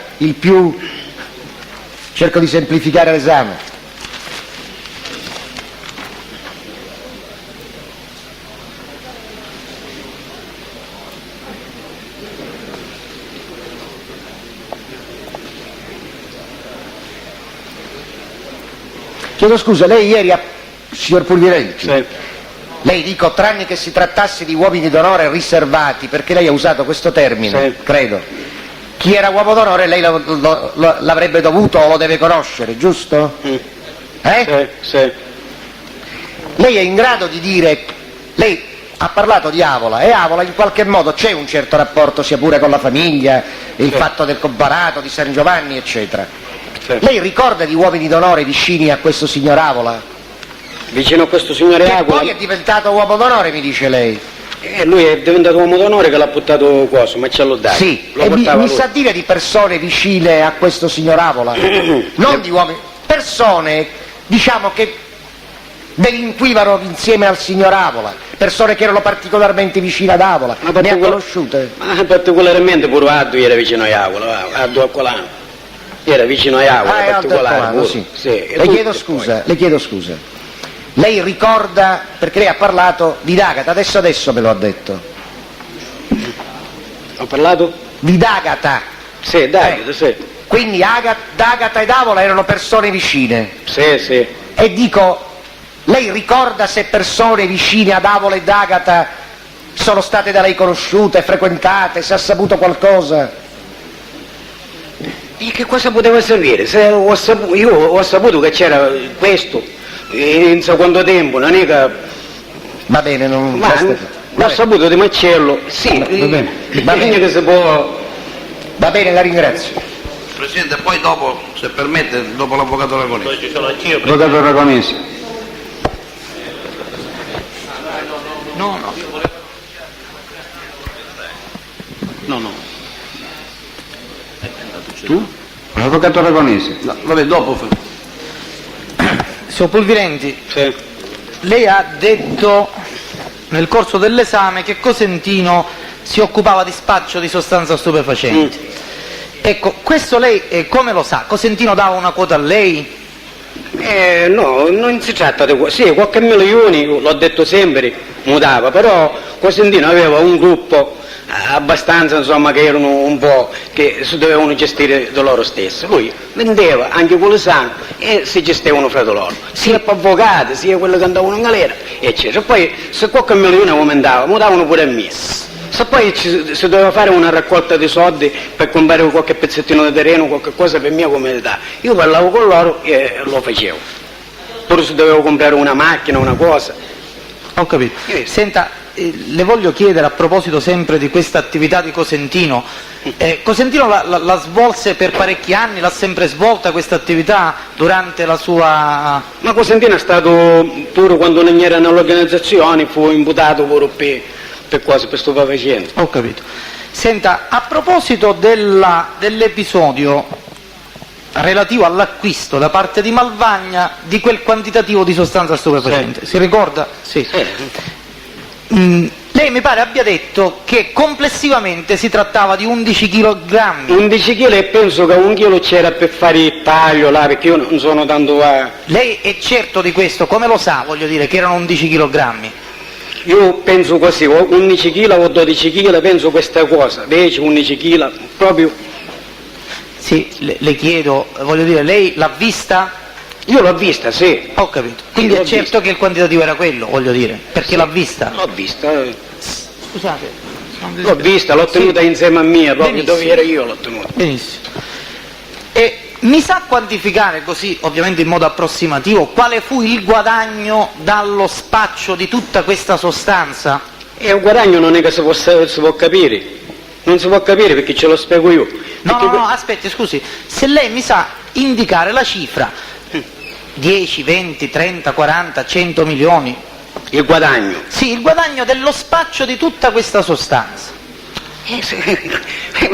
cerco di semplificare l'esame. Chiedo scusa, lei ieri signor Pulvirenti, Sì. lei dico, tranne che si trattasse di uomini d'onore riservati, perché lei ha usato questo termine, Sì. credo. Chi era uomo d'onore lei l'avrebbe dovuto o lo deve conoscere, giusto? Sì, sì. Lei è in grado di dire, lei ha parlato di Avola, e Avola in qualche modo c'è un certo rapporto sia pure con la famiglia, il Sì. fatto del comparato, di San Giovanni, eccetera. Sì. Lei ricorda di uomini d'onore vicini a questo signor Avola? Vicino a questo signore Che Avola, poi è diventato uomo d'onore, mi dice lei. lui è diventato uomo d'onore che l'ha buttato coso, Marcello Dai. Sì, Lo e portava mi lui. sa dire di persone vicine a questo signor Avola? Non di uomini, persone, diciamo, che delinquivano insieme al signor Avola, persone che erano particolarmente vicine ad Avola, Ma ne ha conosciute? Ma particolarmente pure Addo era vicino a Avola, Addo Accolano. Era vicino a Avola, Ah, è particolare. Aldo pure. sì. Sì, e Le chiedo tutti scusa, le chiedo scusa. Lei ricorda, perché lei ha parlato di D'Agata, adesso me lo ha detto. poi. Ho parlato? Di D'Agata. Sì, dai, sì. Quindi D'Agata ed Avola erano persone vicine. Sì, sì. E dico, lei ricorda se persone vicine ad Avola e D'Agata sono state da lei conosciute, frequentate, se ha saputo qualcosa? E che cosa poteva servire? Se io ho saputo che c'era questo in secondo tempo, non è che... Va bene, non... Ma Va ho bene. saputo di Marcello, sì, Va bene. va bene che si può... Va bene, la ringrazio. Presidente, poi dopo, se permette, dopo l'avvocato Ragonesi. Avvocato Ragonesi. No. Tu? Avvocato Ragonesi. No, vabbè, dopo. Signor Pulvirenti, Sì. lei ha detto nel corso dell'esame che Cosentino si occupava di spaccio di sostanza stupefacente. Ecco, questo lei come lo sa? Cosentino dava una quota a lei? No, non si tratta di sì, qualche milione, l'ho detto sempre, mutava, però Cosentino aveva un gruppo abbastanza, insomma, che erano un po' che si dovevano gestire da loro stessi. Lui vendeva anche quello sano e si gestivano fra di loro, sia per avvocati, sia quelli che andavano in galera, eccetera. Poi se qualche milione aumentava, mutavano pure a me. Se poi si doveva fare una raccolta di soldi per comprare qualche pezzettino di terreno, qualche cosa per mia comunità, io parlavo con loro e lo facevo. Pure se dovevo comprare una macchina, una cosa. Ho capito. Senta, le voglio chiedere a proposito sempre di questa attività di Cosentino. Cosentino la svolse per parecchi anni, l'ha sempre svolta questa attività durante la sua... Ma Cosentino è stato, pure quando non era nell'organizzazione, fu imputato pure per cose, per stupefacenti. Ho capito. Senta, a proposito dell'episodio relativo all'acquisto da parte di Malvagna di quel quantitativo di sostanza stupefacente, si ricorda? Sì. Lei mi pare abbia detto che complessivamente si trattava di 11 kg. 11 kg e penso che 1 chilo c'era per fare il taglio là, perché io non sono tanto Lei è certo di questo? Come lo sa, voglio dire, che erano 11 kg? Io penso così, o 11 kg o 12 kg, penso questa cosa, 10, 11 kg, proprio... Sì, le chiedo, voglio dire, lei l'ha vista? Io l'ho vista, sì. Ho capito. Quindi Sì, è l'ho certo vista. che il quantitativo era quello, voglio dire, perché l'ha vista? L'ho vista, Scusate. l'ho tenuta Sì. insieme a mia, proprio Benissimo. dove ero io l'ho tenuta. Benissimo. E mi sa quantificare così, ovviamente in modo approssimativo, quale fu il guadagno dallo spaccio di tutta questa sostanza? E un guadagno non è che si può capire, non si può capire perché ce lo spiego io. No, Perché no, aspetti, scusi, se lei mi sa indicare la cifra, 10, 20, 30, 40, 100 milioni, il guadagno. sì, il guadagno dello spaccio di tutta questa sostanza.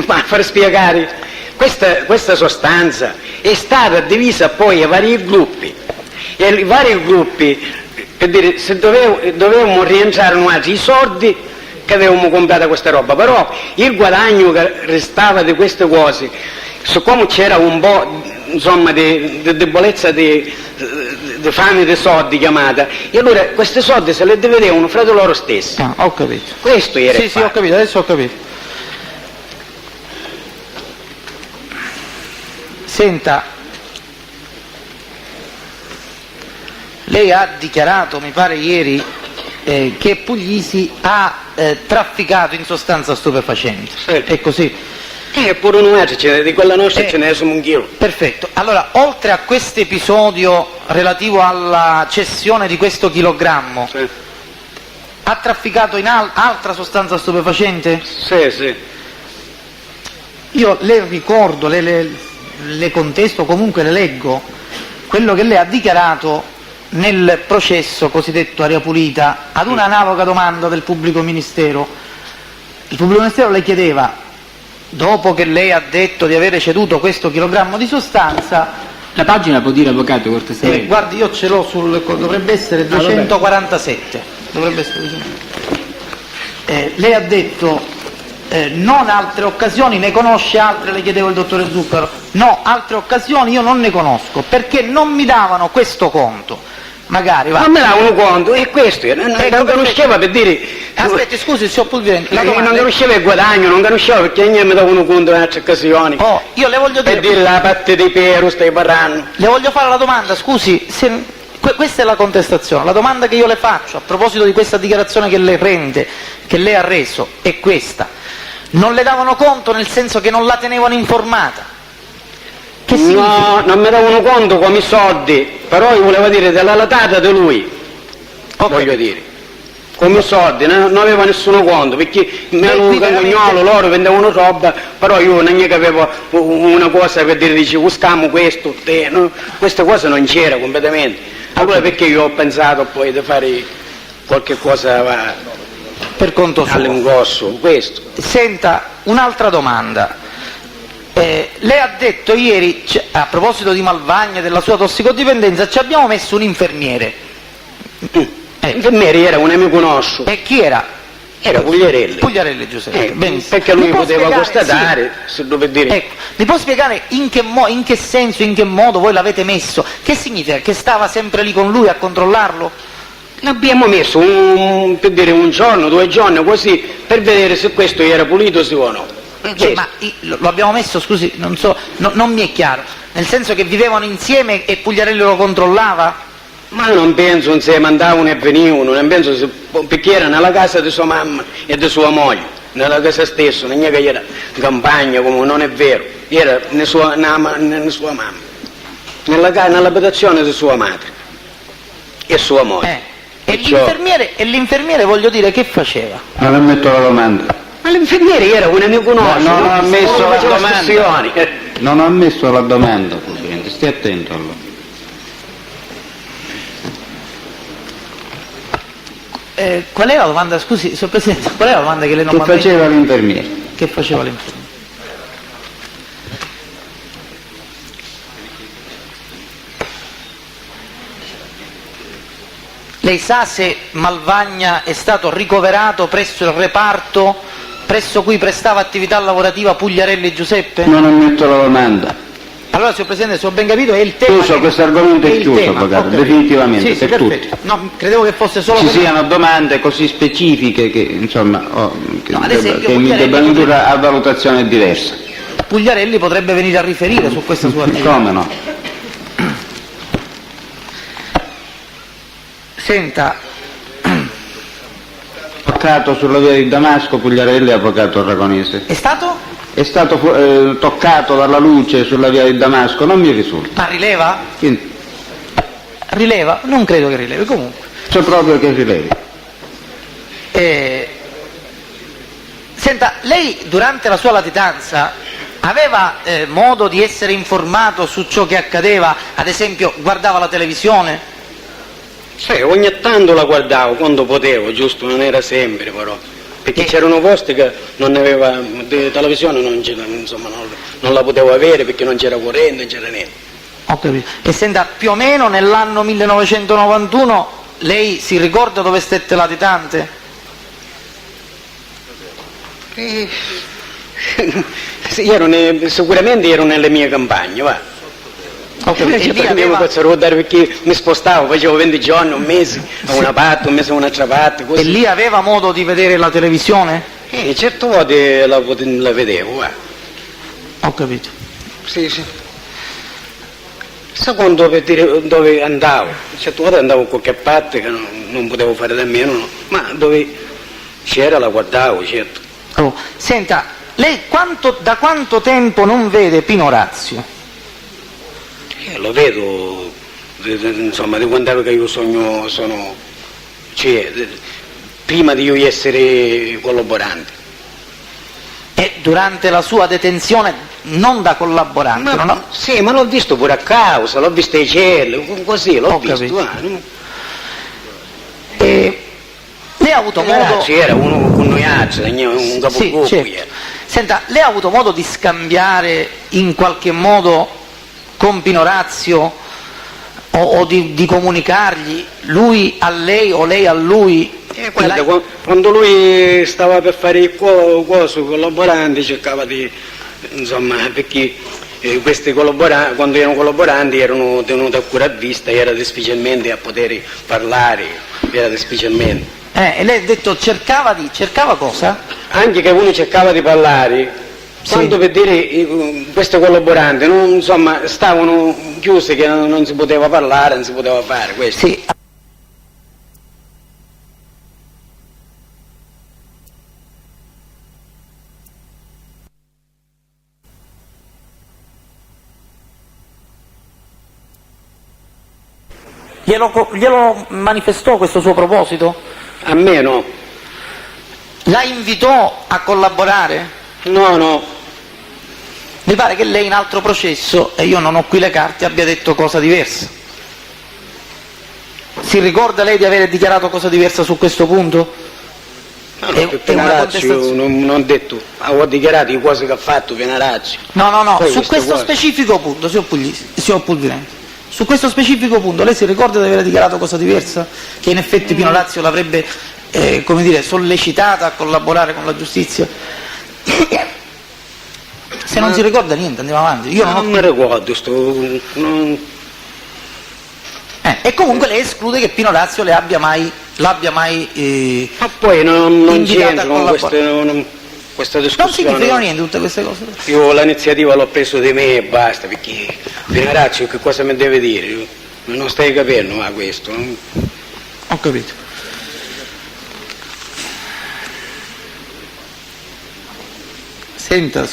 Ma per spiegare, questa sostanza è stata divisa poi a vari gruppi e i vari gruppi per dire, se dovevamo rientrare noi i soldi che avevamo comprato questa roba, però il guadagno che restava di queste cose, siccome c'era un po' insomma di debolezza di fame di soldi chiamata, e allora questi soldi se li dividevano fra di loro stessi. Ah, ho capito. Questo era Sì, il sì, ho fatto. capito, adesso ho capito. Senta, lei ha dichiarato, mi pare ieri, che Puglisi ha trafficato in sostanza stupefacenti. Sì. È così? Pure noi di quella nostra ce ne sono un chilo. Perfetto. Allora, oltre a questo episodio relativo alla cessione di questo chilogrammo, Sì, ha trafficato in altra sostanza stupefacente? sì. Io le ricordo, le contesto, comunque le leggo, quello che lei ha dichiarato nel processo cosiddetto Aria Pulita ad una analoga domanda del pubblico ministero. Il pubblico ministero le chiedeva, dopo che lei ha detto di avere ceduto questo chilogrammo di sostanza, La pagina può dire, avvocato, cortesemente? guardi, io ce l'ho dovrebbe essere 247, dovrebbe essere 247. Lei ha detto non altre occasioni, ne conosce altre? Le chiedevo il dottore Zuccaro. No, altre occasioni io non ne conosco, perché non mi davano questo conto. Magari, va. Non me davano conto, e questo, non conosceva per dire... Aspetti, scusi, signor Pulvirente, la domanda non conosceva il guadagno, non conosceva perché non mi davano conto in altre occasioni. Oh, io le voglio Per dire la parte dei Peru stai parlando. Le voglio fare la domanda, scusi, questa è la contestazione, la domanda che io le faccio a proposito di questa dichiarazione che lei rende, che lei ha reso, è questa. Non le davano conto nel senso che non la tenevano informata? Che significa? No, non mi davano conto come i soldi, però io volevo dire della latata di lui, voglio dire. Come i soldi, non aveva nessuno conto, perché me lo cagnolo, loro vendevano roba, però io non è che avevo una cosa per dire, dice, usciamo questo, te, no? Queste cose non c'era completamente. Allora perché io ho pensato poi di fare qualche cosa Per conto suo. all'ingrosso, questo. Senta, un'altra domanda. Lei ha detto ieri, a proposito di Malvagna, della sua tossicodipendenza, ci abbiamo messo un infermiere. L'infermiere era un amico nostro, E chi era? era Pugliarelli. Pugliarelli Giuseppe. Benissimo. Perché lui Mi può poteva spiegare- constatare, se dove dire. Ecco, mi può spiegare in che senso, in che modo voi l'avete messo? Che significa? Che stava sempre lì con lui a controllarlo? L'abbiamo messo per dire un giorno, 2 giorni, così, per vedere se questo era pulito sì o no. Ma lo abbiamo messo, scusi, non so, non mi è chiaro. Nel senso che vivevano insieme e Pugliarelli lo controllava? Ma non penso insieme andavano e venivano, non penso perché era nella casa di sua mamma e di sua moglie, nella casa stessa, non è che era in campagna, come non è vero, era nella sua mamma, nell'abitazione di sua madre e sua moglie. E l'infermiere, voglio dire, che faceva? Non ammetto la domanda. Ma l'infermiere era un amico nostro, non ho ammesso la faceva domanda. sessioni. Non ho ammesso la domanda, Presidente, stia attento allora. Qual è la domanda, scusi, signor Presidente, qual è la domanda che lei non mi ha Che faceva l'infermiere? Che faceva l'infermiere? Lei sa se Malvagna è stato ricoverato presso il reparto presso cui prestava attività lavorativa Pugliarelli Giuseppe? Non ammetto la domanda. Allora, signor Presidente, se ho ben capito, è il tema. Chiuso, questo argomento è il chiuso, tema, avvocato, ho capito. definitivamente, Sì, per perfetto. tutti. No, credevo che fosse solo Ci per- siano domande così specifiche che, insomma, che, No, ad esempio, che mi Pugliarelli debbano indurre potrebbe- a valutazione diversa. Pugliarelli potrebbe venire a riferire su questa sua attività. Come no? Senta, Toccato sulla via di Damasco, Pugliarelli, avvocato aragonese. è stato? È stato toccato dalla luce sulla via di Damasco, non mi risulta. Ma rileva? Quindi, Rileva? Non credo che rilevi, comunque. c'è proprio che rilevi. Senta, lei durante la sua latitanza aveva modo di essere informato su ciò che accadeva? Ad esempio, guardava la televisione? Sì, ogni tanto la guardavo quando potevo, giusto, non era sempre però. Perché c'erano posti che non ne aveva, di televisione non, insomma, non la potevo avere perché non c'era corrente, non c'era niente. Ho capito. E senta, più o meno nell'anno 1991 lei si ricorda dove stette latitante? Sì, sicuramente ero nelle mie campagne, va. E lì aveva, Posso ricordare perché mi spostavo, facevo 20 giorni, un mese a una parte, un mese a un'altra parte, e così. lì aveva modo di vedere la televisione? Certe volte la vedevo, va. Ho capito. Sì. Secondo per dire dove andavo, certe volte andavo a qualche parte che non potevo fare da meno, no. Ma dove c'era la guardavo, certo. Oh, senta, lei da quanto tempo non vede Pino Orazio? Lo vedo, insomma, di quando che io sono, cioè, prima di io essere collaborante. E durante la sua detenzione non da collaborante? Sì, ma l'ho visto pure a causa, l'ho visto ai cieli, così, l'ho visto. E lei ha avuto modo... Era uno con noi altri, un capogruppo. Sì, certo. Senta, lei ha avuto modo di scambiare in qualche modo con Pino Orazio o di comunicargli, lui a lei o lei a lui? Guarda, quando lui stava per fare il coso collaboranti cercava di, insomma, perché questi collaboranti, quando erano collaboranti erano tenuti a cura a vista, era difficilmente a poter parlare, era difficilmente. E lei ha detto cercava cosa? Anche che uno cercava di parlare, Sì. quando per dire questi collaboranti insomma, stavano chiusi, che non si poteva parlare, non si poteva fare questo. Sì. Glielo manifestò questo suo proposito? A me no. La invitò a collaborare? No. Mi pare che lei in altro processo, e io non ho qui le carte, abbia detto cosa diversa. Si ricorda lei di aver dichiarato cosa diversa su questo punto? No, per Pianarazio non ho detto, ho dichiarato le cose che ha fatto Pianarazio. No, su questo specifico punto, signor Pulvirente, su questo specifico punto lei si ricorda di aver dichiarato cosa diversa? Che in effetti Pino Orazio l'avrebbe, sollecitata a collaborare con la giustizia? Se non si ricorda niente, andiamo avanti. Io non mi ricordo, E comunque lei esclude che Pino Orazio l'abbia mai ma poi non c'entrano questa discussione. Non significa niente tutte queste cose. Io l'iniziativa l'ho preso di me e basta, perché Pianarazio che cosa mi deve dire? Non stai capendo, ma questo. Ho capito. Senta,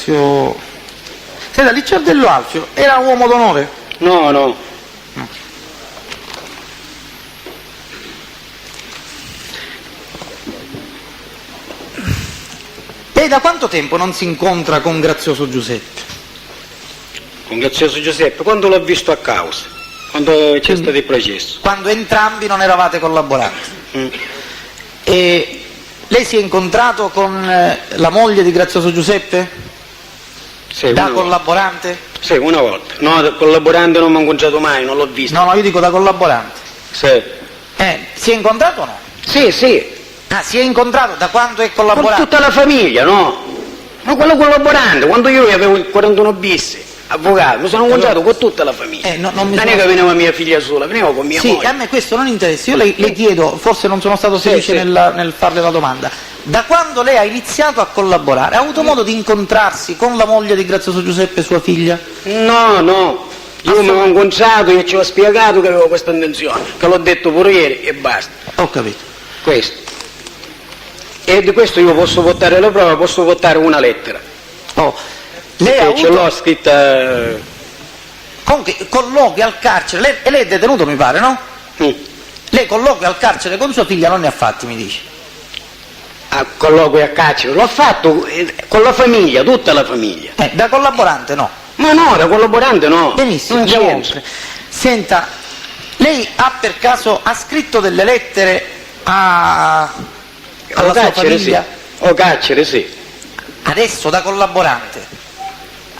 Licciardello Alfio era un uomo d'onore? No. Lei da quanto tempo non si incontra con Grazioso Giuseppe? Con Grazioso Giuseppe, quando l'ho visto a causa, quando c'è stato il processo. Quando entrambi non eravate collaboranti. E lei si è incontrato con la moglie di Grazioso Giuseppe? Sì, da collaborante? Sì, una volta. No, da collaborante non mi ho incontrato mai, non l'ho visto. No, io dico da collaborante. Sì. Si è incontrato o no? Sì. Ah, si è incontrato da quando è collaborante? Con tutta la famiglia, no? Ma quello collaborante, quando io avevo il 41 bis, avvocato, mi sono incontrato con tutta la famiglia. Non è che veniva mia figlia sola, veniva con mia moglie. Sì, a me questo non interessa. Io le chiedo, forse non sono stato felice nel farle la domanda. Da quando lei ha iniziato a collaborare, ha avuto modo di incontrarsi con la moglie di Grazioso Giuseppe, sua figlia? No. Io mi ho incontrato, io ci ho spiegato che avevo questa intenzione, che l'ho detto pure ieri e basta. Ho capito. Questo. E di questo io posso votare la prova, posso votare una lettera. Lei ha avuto... Ce l'ho scritta... Comunque, colloqui al carcere, lei è detenuto mi pare, no? Lei colloqui al carcere con sua figlia non ne ha fatti, mi dice. Colloqui a carcere, l'ho fatto con la famiglia, tutta la famiglia. Da collaborante no? Ma no, da collaborante no. Benissimo, andiamo oltre. Senta, lei per caso ha scritto delle lettere alla sua famiglia? O carcere, sì. Adesso da collaborante?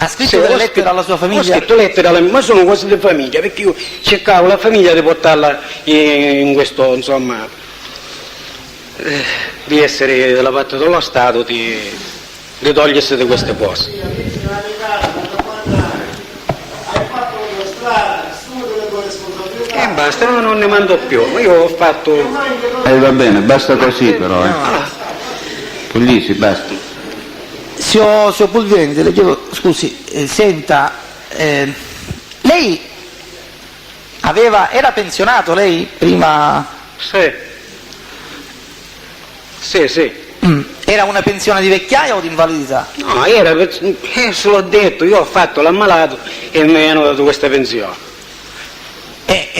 Ha scritto delle lettere alla sua famiglia? Ho scritto lettere alla mia, ma sono cose di famiglia, perché io cercavo la famiglia di portarla in questo, insomma, di essere dalla parte dello Stato, di togliersi di queste cose. Basta, non ne mando più, io ho fatto... Va bene, basta così però. Puglisi, basta. Signor Pulvirenti, le chiedo, scusi, senta, lei era pensionato lei prima? Sì. Era una pensione di vecchiaia o di invalidità? No, se l'ho detto, io ho fatto l'ammalato e mi hanno dato questa pensione.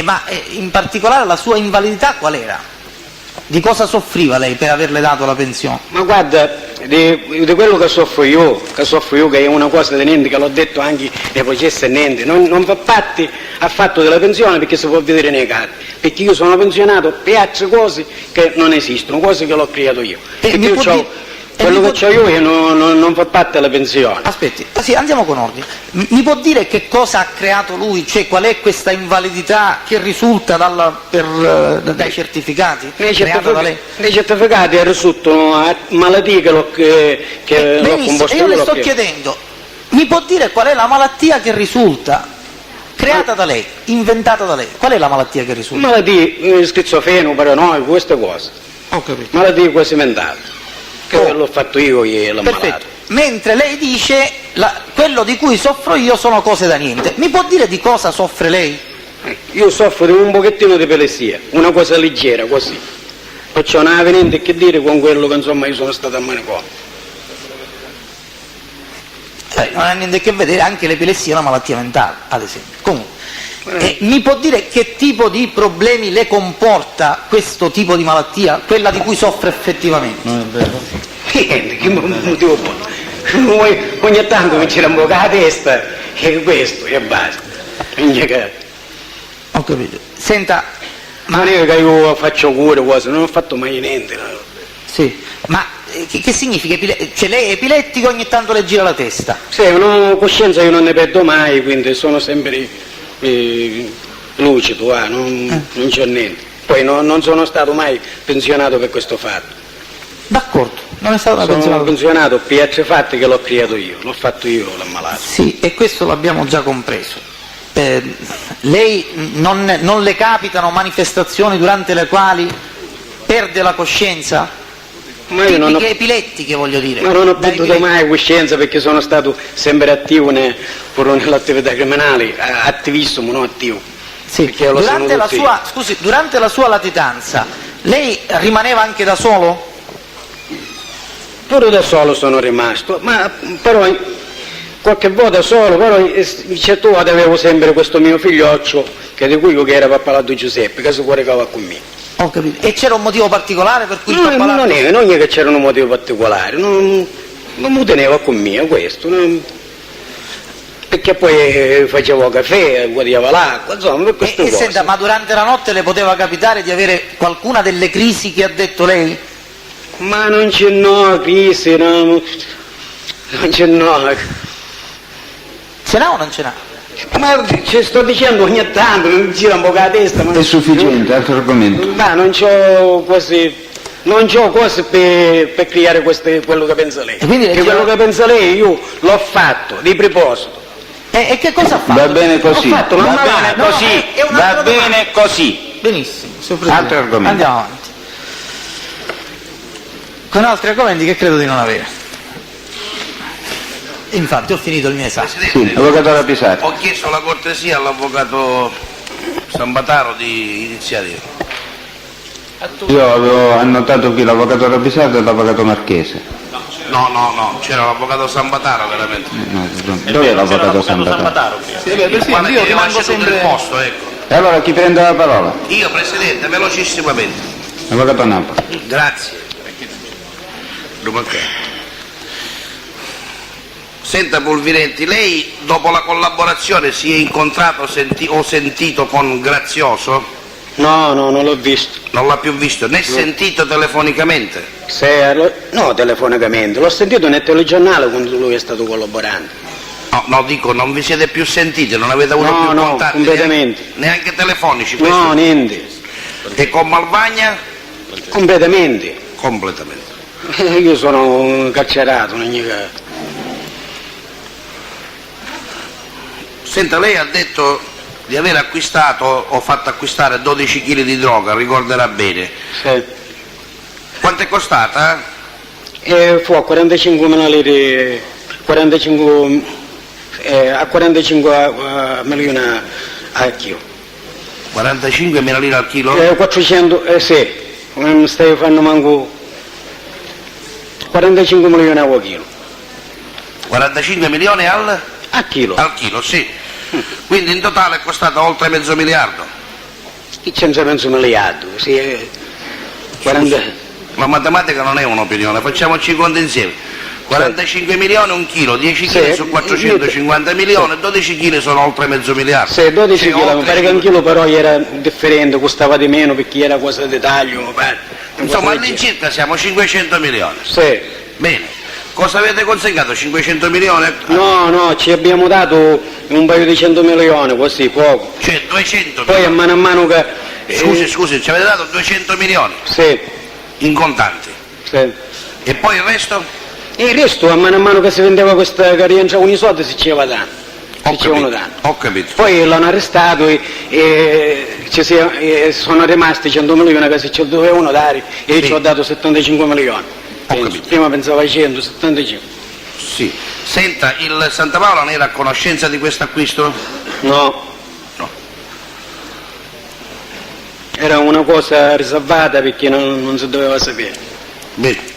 Ma in particolare la sua invalidità qual era? Di cosa soffriva lei per averle dato la pensione? Ma guarda, di quello che soffro io, che è una cosa di niente, che l'ho detto anche nei processi e niente, non fa parte affatto della pensione, perché si può vedere nei casi, perché io sono pensionato per altre cose che non esistono, cose che l'ho creato io. Quello che ho io non fa parte della pensione. Aspetti, sì, andiamo con ordine. Mi può dire che cosa ha creato lui? Cioè qual è questa invalidità che risulta dai certificati? Nei certificati risultano malattie che l'ho composto. Io le sto chiedendo, mi può dire qual è la malattia che risulta? Creata da lei, inventata da lei. Qual è la malattia che risulta? Malattie, schizofreno, paranoico, queste cose. Ho capito. Malattie quasi mentali. Che l'ho fatto io e l'ammalato. Perfetto. Mentre lei dice quello di cui soffro io sono cose da niente. Mi può dire di cosa soffre lei? Io soffro di un pochettino di epilessia, una cosa leggera così. Perciò non aveva niente a che dire con quello che insomma io sono stato a manicomio. Non ha niente a che vedere, anche l'epilessia è una malattia mentale, ad esempio. Comunque, mi può dire che tipo di problemi le comporta questo tipo di malattia, quella di cui soffre effettivamente? Non è vero. Niente, che motivo buono. Ogni tanto mi c'era un po' la testa e questo e basta. Ho capito. Senta, ma non è che io faccio cure, cose, non ho fatto mai niente. No? Sì, ma che significa? Cioè lei è epilettico, ogni tanto le gira la testa? Sì, una coscienza io non ne perdo mai, quindi sono sempre lucido, non c'è niente. Poi non sono stato mai pensionato per questo fatto. D'accordo, non è stato pensionato. Sono pensionato per altri fatti che l'ho creato io, l'ho fatto io, l'ammalato. Sì, e questo l'abbiamo già compreso. Lei non le capitano manifestazioni durante le quali perde la coscienza? Ma io non ho, epilettiche, voglio dire. Ma non ho perduto mai coscienza, perché sono stato sempre attivo pure nell'attività criminale, attivissimo, non attivo. Sì. Durante la sua latitanza, lei rimaneva anche da solo? Pure da solo sono rimasto, ma però qualche volta solo, però certe volte avevo sempre questo mio figlioccio, che che era Pappalato Giuseppe, che si coricava con me. Ho capito. E c'era un motivo particolare per cui non è che c'era un motivo particolare, non mi tenevo con me questo, perché poi facevo caffè, guardavo l'acqua, insomma, per queste cose. Senta, ma durante la notte le poteva capitare di avere qualcuna delle crisi che ha detto lei? Ma non c'è crisi, non c'è Ce n'ha o non ce n'ha? Ma ci sto dicendo ogni tanto, mi gira un po' la testa. Ma è sufficiente, altro argomento. Ma non c'ho cose per creare quello che pensa lei. Perché quello che pensa lei io l'ho fatto, di proposito. E che cosa ha fatto? Va bene così. Va bene così. Va bene così. Benissimo, signor Presidente. Altro argomento. Andiamo avanti. Con altri argomenti che credo di non avere. Infatti ho finito il mio esame. Sì, avvocato Rapisati. Ho chiesto la cortesia all'avvocato Sambataro di iniziare io. Io avevo annotato qui l'avvocato Rapisati e l'avvocato Marchese. No, c'era l'avvocato Sambataro veramente. Dove è l'avvocato Sambataro? Presidente, io rimango sempre il posto, ecco. E allora chi prende la parola? Io, Presidente, velocissimamente. Avvocato Napoli. Grazie. Senta Pulvirenti, lei dopo la collaborazione si è incontrato o sentito con Grazioso? No, non l'ho visto. Non l'ha più visto, né sentito telefonicamente? No, telefonicamente, l'ho sentito nel telegiornale quando lui è stato collaborante. No, dico, non vi siete più sentiti, non avete avuto più No, contatti? completamente. Neanche telefonici? No, Questo? niente. E con Malvagna? Completamente. Completamente. Io sono carcerato in ogni caso. Senta, lei ha detto di aver acquistato o fatto acquistare 12 kg di droga, ricorderà bene. Sì. Quanto è costata? Fu a 45.000 lire, 45, a 45 milioni al chilo. 45.000 lire al chilo? 400, sì, non stai fanno manco 45 milioni a chilo. 45 milioni al A chilo. chilo, sì. Quindi in totale è costato oltre mezzo miliardo. Chi c'è mezzo miliardo? Sì, 40. La matematica non è un'opinione, facciamoci i conti insieme. 45 milioni un chilo, 10 kg Sì, su 450 milioni, 12 kg sono oltre mezzo miliardo. Sì, 12 Sì, kg, mi oltre pare che un 5. chilo però era differente, costava di meno perché era cosa di taglio, mi pare. Insomma, Cosa del all'incirca siamo 500 milioni. genere. Sì. Bene. Cosa avete consegnato? 500 milioni? No, ci abbiamo dato un paio di 100 milioni, così, poco. Cioè 200 Poi a milioni. mano che... Scusi, ci avete dato 200 milioni Sì, in contanti. sì. E poi il resto? E il resto, a mano che si vendeva questa che rientrava i soldi, si diceva tanto. Si dicevano tanto. Ho capito. Poi l'hanno arrestato e sono rimasti 100 milioni che se ci dovevano dare e io Sì. ci ho dato 75 milioni. Penso. capito. Prima pensavo ai 100, 75. Sì. Senta, il Santa Paola ne era a conoscenza di questo acquisto? No. No. Era una cosa riservata perché non si doveva sapere. Bene.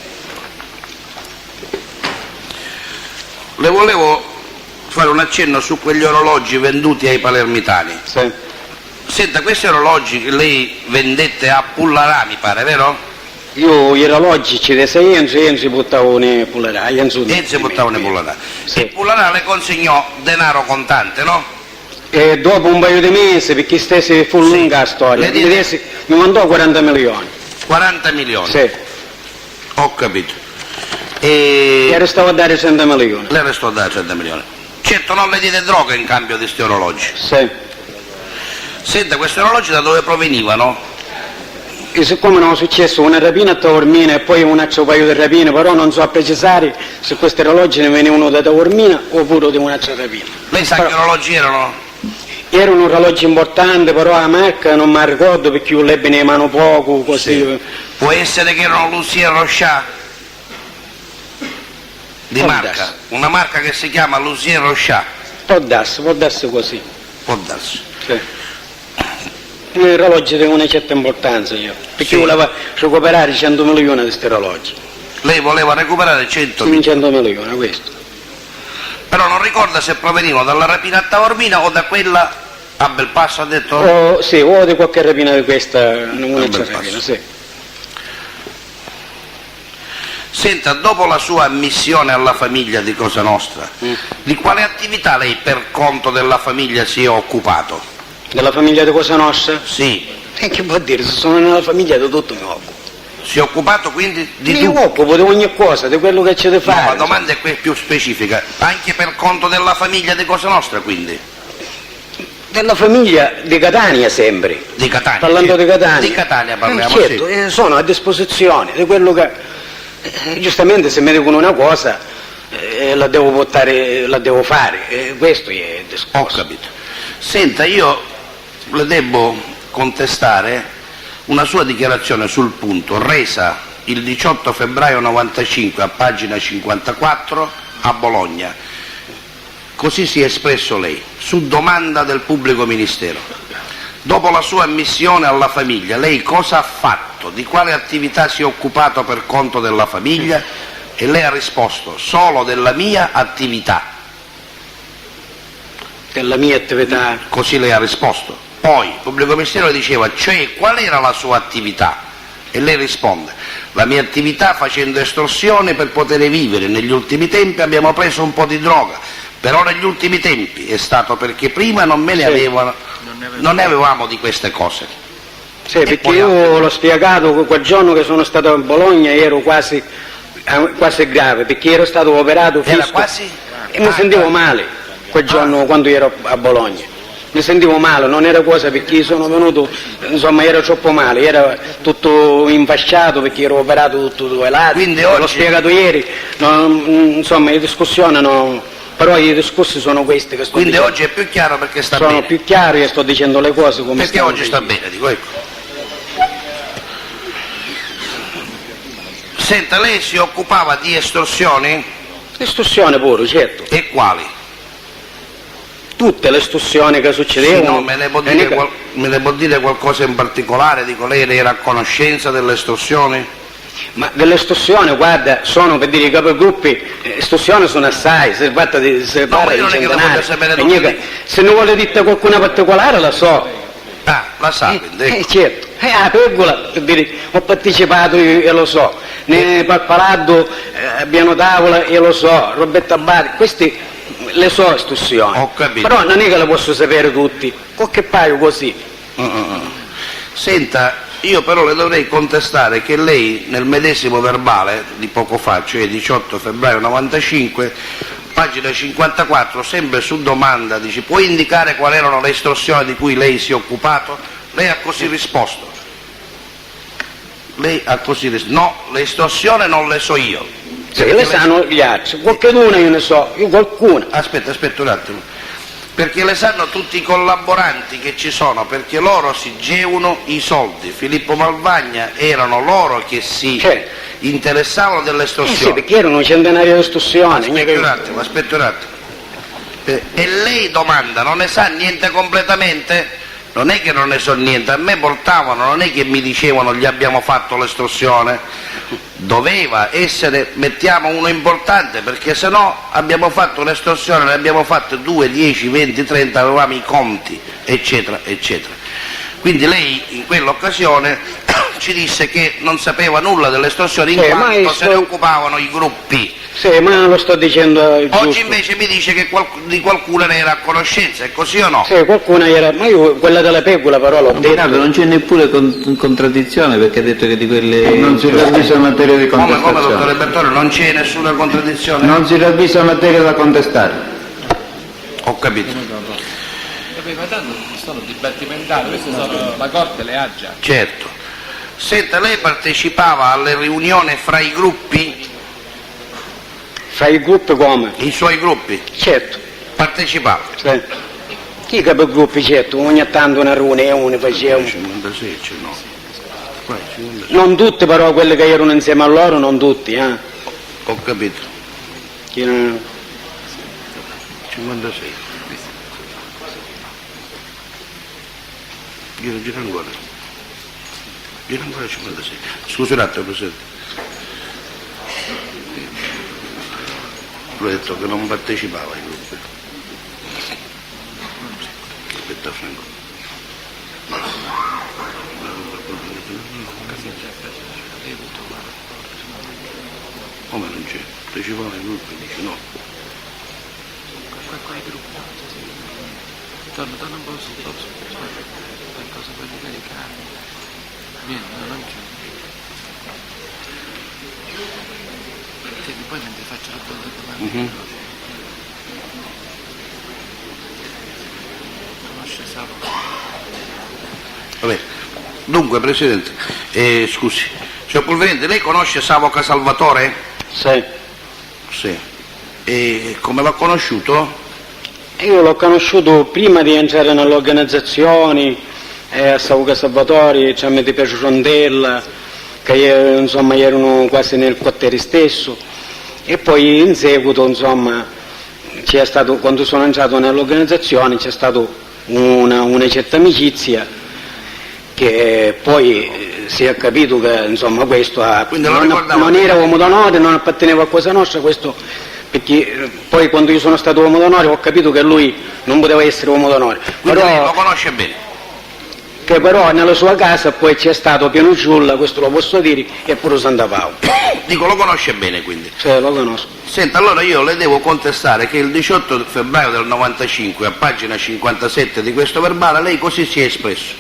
Le volevo fare un accenno su quegli orologi venduti ai palermitani. Sì. Senta, questi orologi che lei vendette a Pullarà, mi pare, vero? Io gli orologi ci dei Enzo buttavo nei Pullarà. E si buttavano in Pullarà. Sì. E Pullarà le consegnò denaro contante, no? E dopo un paio di mesi, perché stessi fu lunga la storia, Le dite- mi mandò 40 milioni. 40 milioni. Sì. Ho capito. E E restavo a dare 100 milioni. le restò da 100 milioni. Certo non le diede droga in cambio di questi orologi. Sì. Senta, questi orologi da dove provenivano? E siccome non è successo una rapina a Taormina e poi un altro paio di rapine, però non so a precisare se questi orologi ne venivano da Taormina oppure di un'altra rapina. Lei sa Però- che orologi erano? Era un orologio importante, però la marca non mi ricordo perché io l'ebbi in mano poco, così. Può essere che erano Lucia Rochat? Di Può marca. darsi. Una marca che si chiama Lucia Rochat. Può darsi così. Può darsi. Sì. Un orologio di una certa importanza io, perché Sì. volevo recuperare 100 milioni di questi orologi. Lei voleva recuperare 100 Sì, milioni. 100 milioni, questo. Però non ricorda se provenivano dalla rapina a Taormina o da quella a Belpasso, ha detto? O di qualche rapina di questa, un'altra Belpasso. rapina, sì. Senta, dopo la sua ammissione alla famiglia di Cosa Nostra, di quale attività lei per conto della famiglia si è occupato? Della famiglia di Cosa Nostra? Sì, E che vuol dire? Se sono nella famiglia di tutto mi occupo. si è occupato quindi di Mi tutto? occupo di ogni cosa, di quello che c'è da No, fare. la domanda è più specifica, anche per conto della famiglia di Cosa Nostra quindi? Della famiglia di Catania sempre. Di Catania? Parlando di Catania. Di Catania parliamo, certo, sì. sono a disposizione di quello che... giustamente se mi dicono una cosa la devo portare, la devo fare, questo è il discorso. Ho capito. Senta, io le devo contestare una sua dichiarazione sul punto, resa il 18 febbraio 95 a pagina 54 a Bologna. Così si è espresso lei, su domanda del pubblico ministero. Dopo la sua ammissione alla famiglia, lei cosa ha fatto? Di quale attività si è occupato per conto della famiglia? E lei ha risposto, solo della mia attività. Della mia attività. Così lei ha risposto. Poi il pubblico ministero le diceva, cioè qual era la sua attività? E lei risponde, la mia attività facendo estorsione per poter vivere. Negli ultimi tempi abbiamo preso un po' di droga, però negli ultimi tempi è stato perché prima non ne avevamo di queste cose. Sì, E perché poi io l'ho spiegato quel giorno che sono stato a Bologna ero quasi grave, perché ero stato operato Era fisto quasi? e mi sentivo male. quel giorno quando ero a Bologna. Mi sentivo male, non era cosa perché sono venuto, insomma ero troppo male, era tutto infasciato perché ero operato tutto due lati, Quindi l'ho oggi- spiegato ieri, insomma le discussioni però i discorsi sono questi che sto Quindi dicendo. oggi è più chiaro perché sta Sono bene. più chiari e sto dicendo le cose come Perché stanno. oggi sta bene, dico, ecco. Senta, lei si occupava di estorsioni? Estorsione pure, certo. E quali? Tutte le estorsioni che Sì, succedevano. no, me ne può dire qualcosa in particolare? Dico, lei era a conoscenza delle estorsioni? Ma dell'estorsione, guarda, sono per dire i capogruppi, estorsione sono assai, si tratta di No, ma io non è che lo voglio sapere tutte. Se ne vuole dire qualcuna particolare la so. Ah, la sa, quindi, ecco. Certo, a Pegola, per dire, ho partecipato io e lo so, ne Palpaladdo, Abbiano Tavola e lo so, Roberto Abate, questi le so estorsioni. Ho capito. Però non è che le posso sapere tutti, qualche paio così. Senta, io però le dovrei contestare che lei nel medesimo verbale di poco fa, cioè 18 febbraio 95, pagina 54, sempre su domanda, dice: può indicare quali erano le estorsioni di cui lei si è occupato? Lei ha così risposto. Lei ha così risposto. No, le estorsioni non le so io. Sì, le sanno gli altri, qualcuna io ne so, io qualcuna. Aspetta un attimo. Perché le sanno tutti i collaboranti che ci sono, perché loro si gevano i soldi. Filippo Malvagna erano loro che si interessavano delle estorsioni. Sì, perché erano un centenario di estorsioni. Aspetta un attimo. E lei domanda, non ne sa niente completamente? Non è che non ne so niente, a me portavano, non è che mi dicevano gli abbiamo fatto l'estorsione, doveva essere, mettiamo uno importante, perché se no abbiamo fatto l'estorsione, ne abbiamo fatte 2, 10, 20, 30, avevamo i conti, eccetera, eccetera. Quindi lei in quell'occasione ci disse che non sapeva nulla dell'estorsione in quanto se ne occupavano i gruppi. Sì, ma lo sto dicendo giusto. Oggi invece mi dice che di qualcuno ne era a conoscenza, è così o no? Sì, qualcuno era, ma io quella della Pegola però l'ho detto. Non c'è neppure contraddizione perché ha detto che di quelle... Non si ravvisa materia di Come, contestazione. dottore Bertone, non c'è nessuna contraddizione? Non si ravvisa materia da contestare. Ho capito. Ma tanto sono dibattimentali, queste sono, la Corte le ha già. Certo. Senta, lei partecipava alle riunioni fra i gruppi? Fra i gruppi come? I suoi gruppi? Certo. Partecipava? Sì. Chi capogruppi, certo, ogni tanto una riunione facevamo. 56 c'è no. Qua, 56. Non tutti però, quelli che erano insieme a loro, non tutti, Ho capito. Chi non... 56. Gira ancora. Gira ancora 56. Scusi un attimo, Presidente. L'ho detto che non partecipava ai gruppi. Aspetta Franco. Come non c'è? Partecipava ai gruppi, dice no. Quei gruppi, torna un po' su, qualcosa per ricaricare. Vieni, non c'è. Senti, poi non ti faccio la domanda. Conosce Savo? Vabbè. Dunque, Presidente, scusi, signor Pulverente, lei conosce Savoca Salvatore? Sì. Sì. E come l'ha conosciuto? Io l'ho conosciuto prima di entrare nelle organizzazioni, a Savoca Salvatori, tramite Pietro Rondella, che insomma erano quasi nel quartiere stesso, e poi in seguito insomma c'è stato, quando sono entrato nell'organizzazione c'è stata una certa amicizia che poi si è capito che insomma questo non era uomo d'onore, non apparteneva a cosa nostra, questo perché poi quando io sono stato uomo d'onore ho capito che lui non poteva essere uomo d'onore. Quindi lei lo conosce bene? Che però nella sua casa poi c'è stato Piano Giulla, questo lo posso dire, e pure Santa Paolo. Dico, lo conosce bene quindi? Sì, lo conosco. Senta, allora io le devo contestare che il 18 febbraio del 95, a pagina 57 di questo verbale, lei così si è espresso.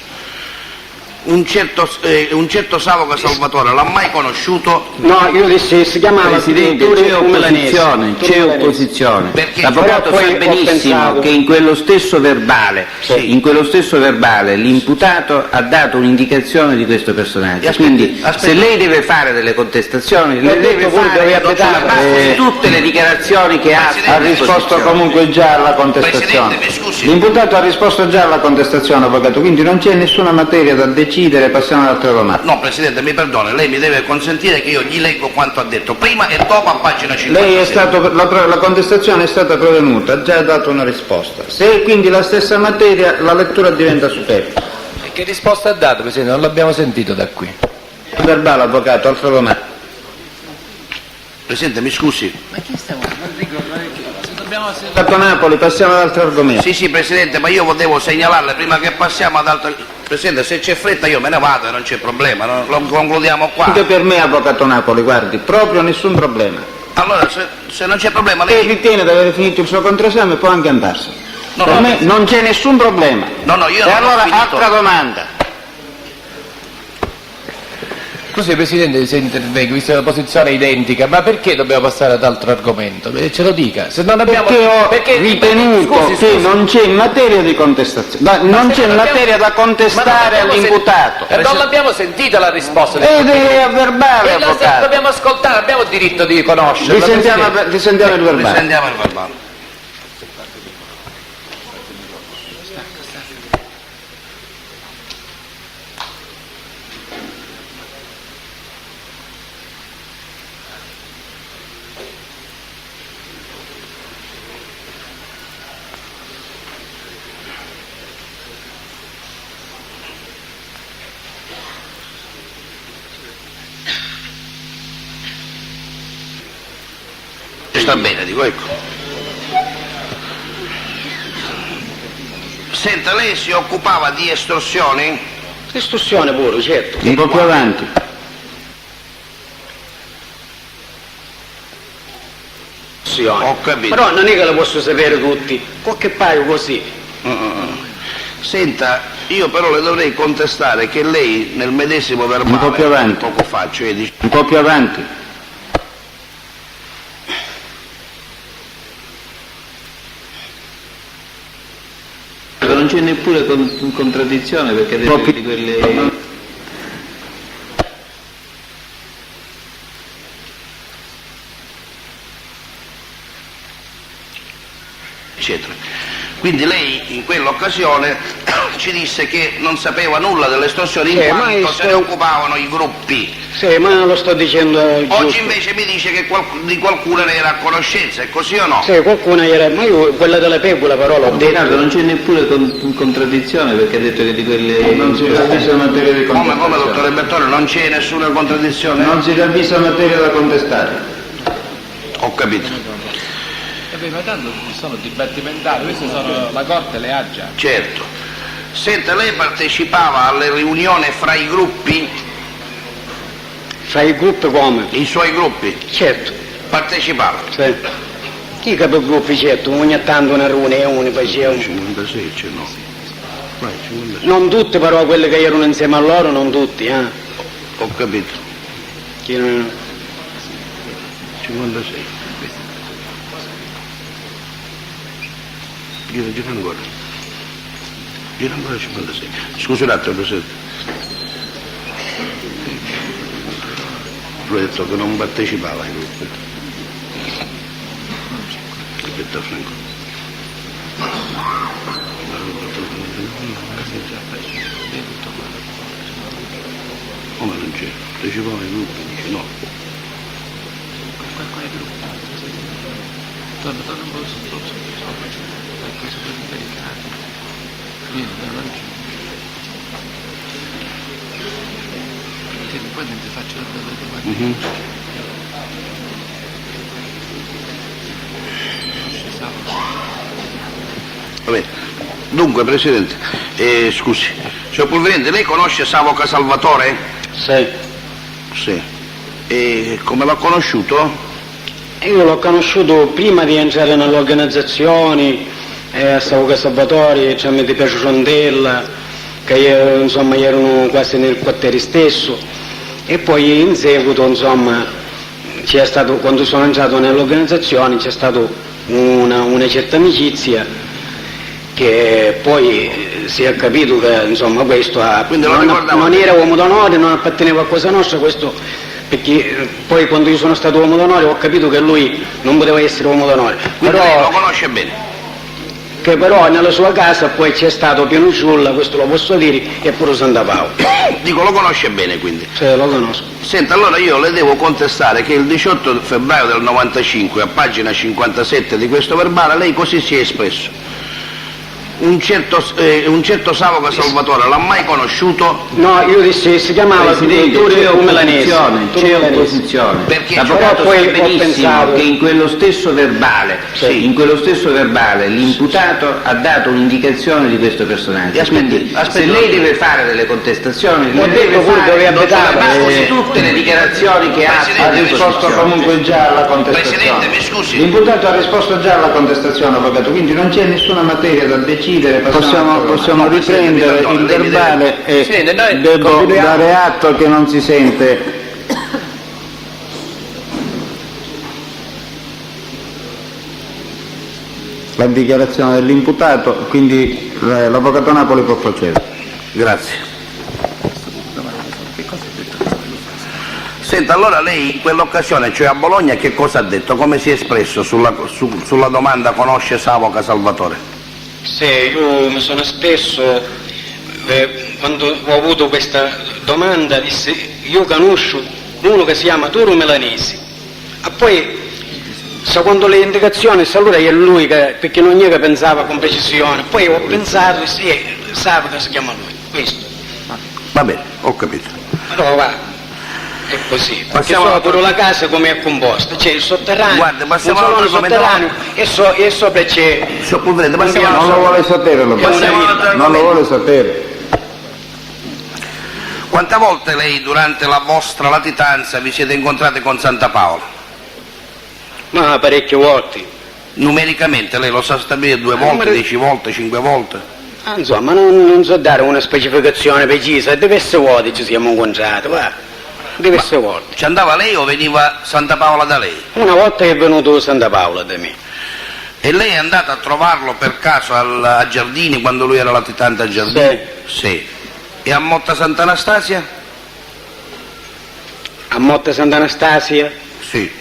un certo Savoca Salvatore l'ha mai conosciuto? No, io dissi, si chiamava Presidente, c'è opposizione. Perché? L'avvocato Però sa poi ho benissimo pensato- che in quello stesso verbale, l'imputato ha dato un'indicazione di questo personaggio. Quindi se lei deve fare delle contestazioni, le deve fare sulla base di tutte le dichiarazioni che ha Presidente, a risposto comunque già alla contestazione. Presidente, mi scusi. L'imputato ha risposto già alla contestazione, avvocato, quindi non c'è nessuna materia da decidere, passiamo all'altra domanda. No, Presidente, mi perdoni, lei mi deve consentire che io gli leggo quanto ha detto prima e dopo a pagina 50. Lei è stato, la contestazione è stata prevenuta, ha già dato una risposta. Se è quindi la stessa materia, la lettura diventa superflua. E che risposta ha dato, Presidente? Non l'abbiamo sentito da qui. Verbale, avvocato, altra domanda. Presidente, mi scusi. Avvocato Napoli, passiamo ad altro argomento. Sì, Presidente, ma io devo segnalarle prima che passiamo ad altro... Presidente, se c'è fretta io me ne vado e non c'è problema, lo concludiamo qua. Anche per me, avvocato Napoli, guardi, proprio nessun problema. Allora, se non c'è problema Se lei... ritiene di aver finito il suo contraesame può anche andarsene. No, Per no, me non c'è nessun problema. No, io E non ho allora finito. altra domanda. Scusi Presidente se intervengo, visto la posizione identica, ma perché dobbiamo passare ad altro argomento? Ce lo dica. Se non abbiamo... Perché ho ritenuto che non c'è materia di contestazione, non c'è materia da contestare all'imputato. non l'abbiamo sentita la risposta. Ed è a verbale, avvocato. Dobbiamo ascoltare, abbiamo diritto di conoscerla. Risentiamo il verbale. Risentiamo il verbale. Sta bene, dico, ecco. Senta, lei si occupava di estorsioni? Estorsione pure, certo. Un po' più avanti. Ho capito. Però non è che lo posso sapere tutti, qualche paio così. Senta, io però le dovrei contestare che lei nel medesimo verbale... Un po' più avanti. Poco fa, cioè dice... Un po' più avanti. Non c'è neppure contraddizione perché deve di quelle... eccetera. Quindi lei in quell'occasione ci disse che non sapeva nulla delle estorsioni in quanto se ne occupavano i gruppi. Sì, ma lo sto dicendo giusto. Oggi invece mi dice che di qualcuno ne era a conoscenza, è così o no? Sì, qualcuno era... Ma io quella delle pecole però l'ho detto. Non c'è neppure contraddizione perché ha detto che di quelle... Non si ravvisa materia di contestazione. Come, dottore Bertone, non c'è nessuna contraddizione? Non si ravvisa materia da contestare. Ho capito. Ma tanto sono dibattimentali, queste sono, la Corte le ha già. Certo. Senta, lei partecipava alle riunioni fra i gruppi? Fra i gruppi come? I suoi gruppi? Certo. Partecipava? Sì. I capogruppi, certo, ogni tanto una riunione facevano. 56 c'è no. Vai, 56. Non tutti però quelli che erano insieme a loro, non tutti, Ho capito. Che non... 56. Gira ancora. Gira ancora 56. Scusi un attimo, Presidente. Ho detto che non partecipava ai gruppi. Aspetta, Franco. Come non c'è? Partecipava ai gruppi, dice no. Quale gruppo? Torna un po' sopra. Questo è per delicato. Vieni, non c'è. Poi ti faccio delle domande. Vabbè. Dunque, Presidente, scusi, signor Pulverente, lei conosce Savoca Salvatore? Sì. Sì. E come l'ha conosciuto? Io l'ho conosciuto prima di entrare nelle organizzazioni, a Savoca Salvatore, tramite Piaggio Ciondella, che insomma erano quasi nel quartiere stesso, e poi in seguito insomma c'è stato, quando sono entrato nell'organizzazione, c'è stata una certa amicizia, che poi si è capito che insomma questo non era uomo d'onore, non apparteneva a Cosa Nostra, questo perché poi quando io sono stato uomo d'onore ho capito che lui non poteva essere uomo d'onore. Quindi lei lo conosce bene? Che però nella sua casa poi c'è stato Piano Ciulla, questo lo posso dire, e pure Santa Paola. Dico, lo conosce bene quindi? Sì, lo conosco. Senta, allora io le devo contestare che il 18 febbraio del 95, a pagina 57 di questo verbale, lei così si è espresso. Un certo Savoca Salvatore l'ha mai conosciuto? No, io dissi, si chiamava Turio Melanesi. C'è opposizione. Perché l'avvocato poi sa benissimo pensato che in quello stesso verbale, sì, l'imputato ha dato un'indicazione di questo personaggio. Quindi se lei deve fare delle contestazioni, le deve fare su tutte le dichiarazioni che ha risposto comunque già alla contestazione. Presidente, mi scusi. L'imputato ha risposto già alla contestazione, avvocato, quindi non c'è nessuna materia da decidere. Possiamo riprendere il verbale e devo dare atto che non si sente. La dichiarazione dell'imputato, quindi l'avvocato Napoli può procedere. Grazie. Senta, allora lei in quell'occasione, cioè a Bologna, che cosa ha detto? Come si è espresso sulla domanda conosce Savoca Salvatore? Sì, io mi sono espresso, quando ho avuto questa domanda, dissi, io conosco uno che si chiama Turio Melanesi. E poi, secondo le indicazioni, allora è lui, perché non è che pensava con precisione, poi ho pensato, sì, Savoca si chiama lui, questo. Va bene, ho capito. Allora va. È così, perché so pure la casa come è composta, c'è il sotterraneo, guarda, un salone sotterraneo e sopra c'è Non lo vuole sapere, non lo vuole sapere. Quante volte lei durante la vostra latitanza vi siete incontrati con Santa Paola? Ma parecchie volte. Numericamente lei lo sa stabilire 2 volte, 10 volte, 5 volte? Insomma, non so dare una specificazione precisa, diverse volte ci siamo incontrati, va. Diverse volte. Ci andava lei o veniva Santa Paola da lei? Una volta è venuto Santa Paola da me. E lei è andata a trovarlo per caso a Giardini quando lui era latitante a Giardini? Sì. E a Motta Sant'Anastasia? A Motta Sant'Anastasia? Sì.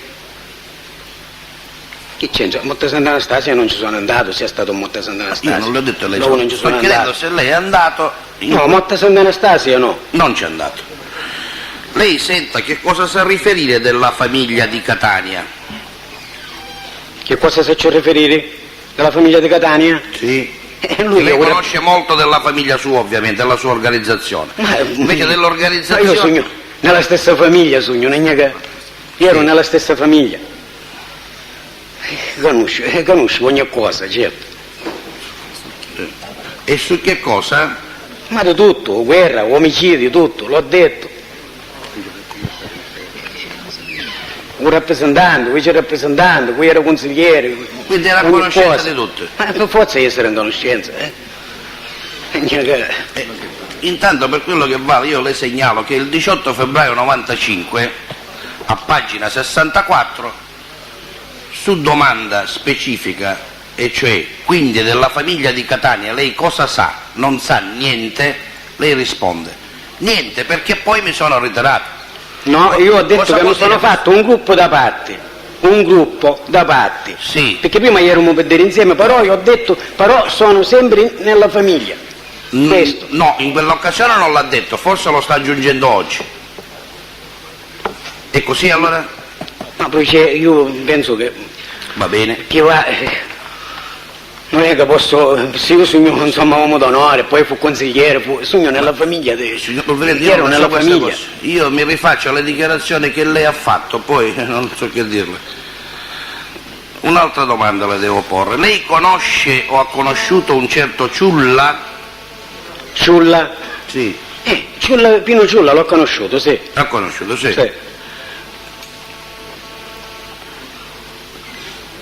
Che c'entra? A Motta Sant'Anastasia non ci sono andato, sia stato a Motta Sant'Anastasia. Io non le ho detto a lei, non ci sono sto chiedendo se lei è andato... No, a Motta Sant'Anastasia no. Non c'è andato. Lei senta che cosa sa riferire della famiglia di Catania? Che cosa sa riferire? Della famiglia di Catania? Sì. Lui lei conosce molto della famiglia sua, ovviamente, della sua organizzazione. Invece dell'organizzazione... Ma io sogno nella stessa famiglia, sogno, non è che... Io ero nella stessa famiglia. Conosco ogni cosa, certo. E su che cosa? Ma di tutto, guerra, omicidi, tutto, l'ho detto. Un rappresentante, vice rappresentante, qui era consigliere. Quindi era a conoscenza di tutti? Ma per forza essere in conoscenza, Intanto per quello che vale io le segnalo che il 18 febbraio 95, a pagina 64, su domanda specifica, e cioè quindi della famiglia di Catania lei cosa sa? Non sa niente, lei risponde niente, perché poi mi sono ritirato. No, io ho detto che mi sono fatto un gruppo da parte, sì. Perché prima eravamo per dire insieme, però io ho detto, però sono sempre nella famiglia. Questo. No, in quell'occasione non l'ha detto, forse lo sta aggiungendo oggi. E così allora? No, perché io penso che... Va bene. Che va... Non è che posso... Se io sogno, insomma, uomo d'onore, poi fu consigliere, sogno nella famiglia. Signor Presidente, io non so questa cosa. Io mi rifaccio alle dichiarazioni che lei ha fatto, poi non so che dirle. Un'altra domanda le devo porre. Lei conosce o ha conosciuto un certo Ciulla? Ciulla? Sì. Pino Ciulla l'ho conosciuto, sì. L'ha conosciuto, sì. Sì.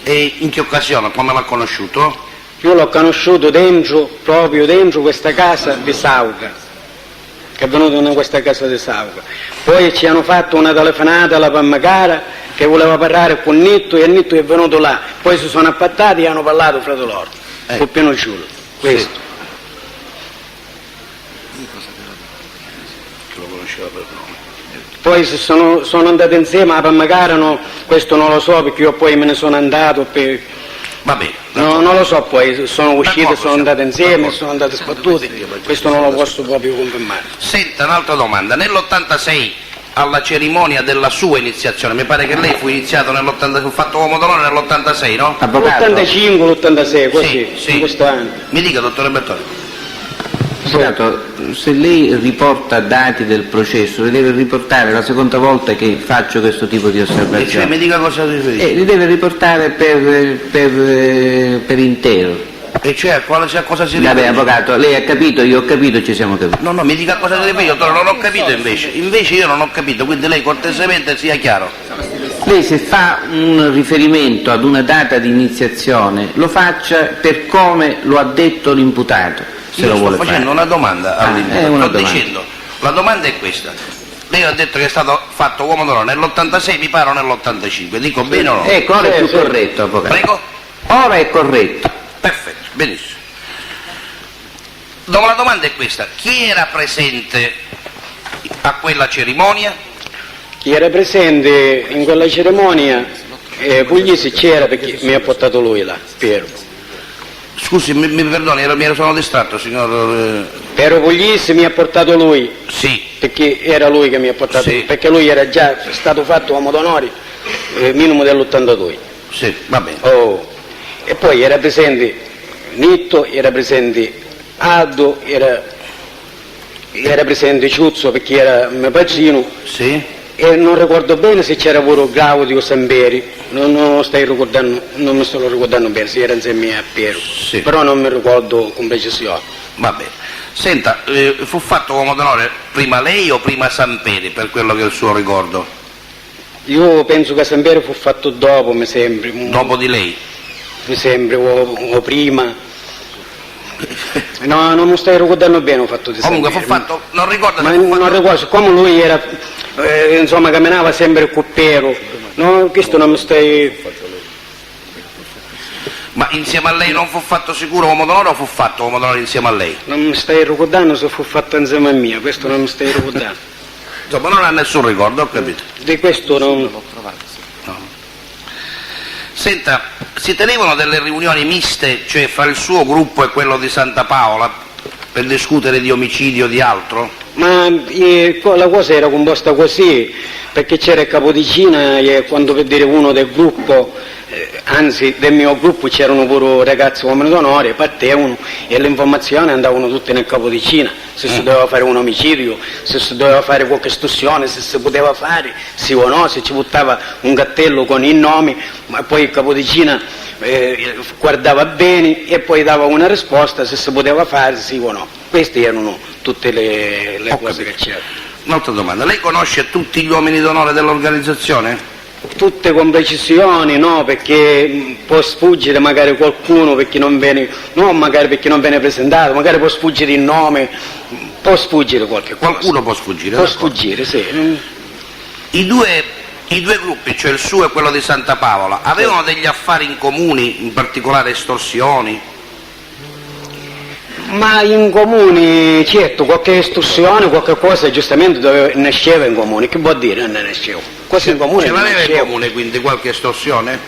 E in che occasione? Come l'ha conosciuto? Io l'ho conosciuto proprio dentro questa casa di Sauca, che è venuto in questa casa di Sauca. Poi ci hanno fatto una telefonata alla Pammacara che voleva parlare con Nitto e Nitto è venuto là. Poi si sono appattati e hanno parlato fra di loro, col pieno giulo. Questo. Che lo conosceva per nome. Poi se sono andati insieme a Pammacara, questo non lo so perché io poi me ne sono andato. Va bene. No, non lo so, poi sono usciti, sono andati insieme, sono andati sbattuti, questo non lo posso proprio confermare. Senta, un'altra domanda, nell'86 alla cerimonia della sua iniziazione, mi pare che lei fu iniziato nell'86, fu fatto uomo d'onore nell'86, no? L'85, l'86, così, sì. in questo anno. Mi dica, dottore Bertoni. Avvocato, se lei riporta dati del processo, li deve riportare la seconda volta che faccio questo tipo di osservazione. E cioè, mi dica cosa si riferisce? Li deve riportare per intero. E cioè, a cosa si riferisce? Vabbè, avvocato, lei ha capito, io ho capito, ci siamo capiti. No, mi dica cosa si riferisce, dottore, non ho capito invece. Invece io non ho capito, quindi lei cortesemente sia chiaro. Lei se fa un riferimento ad una data di iniziazione, lo faccia per come lo ha detto l'imputato. Io sto facendo una domanda all'imputato, sto domanda. dicendo, la domanda è questa. Lei ha detto che è stato fatto uomo d'onore nell'86, mi pare, o nell'85, dico bene o no? Ecco, ora è più corretto, avvocato. Prego? Ora è corretto. Perfetto, benissimo. La domanda è questa, chi era presente a quella cerimonia? Chi era presente in quella cerimonia, Puglisi c'era perché mi ha portato lui là, Piero. Scusi, mi perdoni, mi sono distratto, signor... Piero Puglisi mi ha portato lui, Sì. perché era lui che mi ha portato, Sì. perché lui era già stato fatto uomo d'onore, minimo dell'82. Sì, va bene. E poi era presente Nitto, era presente Aldo, era presente Ciuzzo perché era mio pazzino, Sì? e non ricordo bene se c'era pure Claudio Samberi, non mi sto ricordando bene se era insieme a Piero, Sì. però non mi ricordo con precisione. Va bene. Senta, fu fatto uomo d'onore prima lei o prima Samperi, per quello che è il suo ricordo? Io penso che Samberi fu fatto dopo, mi sembra. Dopo di lei? Mi sembra, o prima. No, non mi stai ricordando bene, ho fatto di Comunque fu Samberi. fatto, non ricordo Ma se fu fatto... non ricordo, siccome lui era, insomma, camminava sempre con Piero, no, questo non mi stai... Ma insieme a lei non fu fatto sicuro uomo d'onore o fu fatto uomo d'onore insieme a lei? Non mi stai ricordando se fu fatto insieme a me, questo non mi stai ricordando. Insomma, non ha nessun ricordo, ho capito. Di questo non... Senta, si tenevano delle riunioni miste, cioè fra il suo gruppo e quello di Santa Paola, per discutere di omicidio o di altro? Ma la cosa era composta così, perché c'era il Capodicina e quando per dire uno del gruppo, anzi del mio gruppo c'erano pure ragazzi uomini d'onore, partevano e le informazioni andavano tutte nel Capodicina, se si doveva fare un omicidio, se si doveva fare qualche estorsione, se si poteva fare, sì o no, se ci buttava un cartello con i nomi, ma poi il Capodicina guardava bene e poi dava una risposta se si poteva fare, sì o no. Queste erano tutte le cose che c'erano. Un'altra domanda, lei conosce tutti gli uomini d'onore dell'organizzazione? Tutte con precisioni, no, perché può sfuggire magari qualcuno perché non viene, no, magari perché non viene presentato, magari può sfuggire il nome, può sfuggire qualche cosa. Qualcuno può sfuggire? Può d'accordo. sfuggire, sì. I due gruppi, cioè il suo e quello di Santa Paola, avevano degli affari in comuni, in particolare estorsioni? Ma in comune, certo, qualche estorsione, qualche cosa giustamente nasceva in comune, che vuol dire non nasceva? Cosa in comune Ce l'aveva in nasceva. comune quindi qualche estorsione?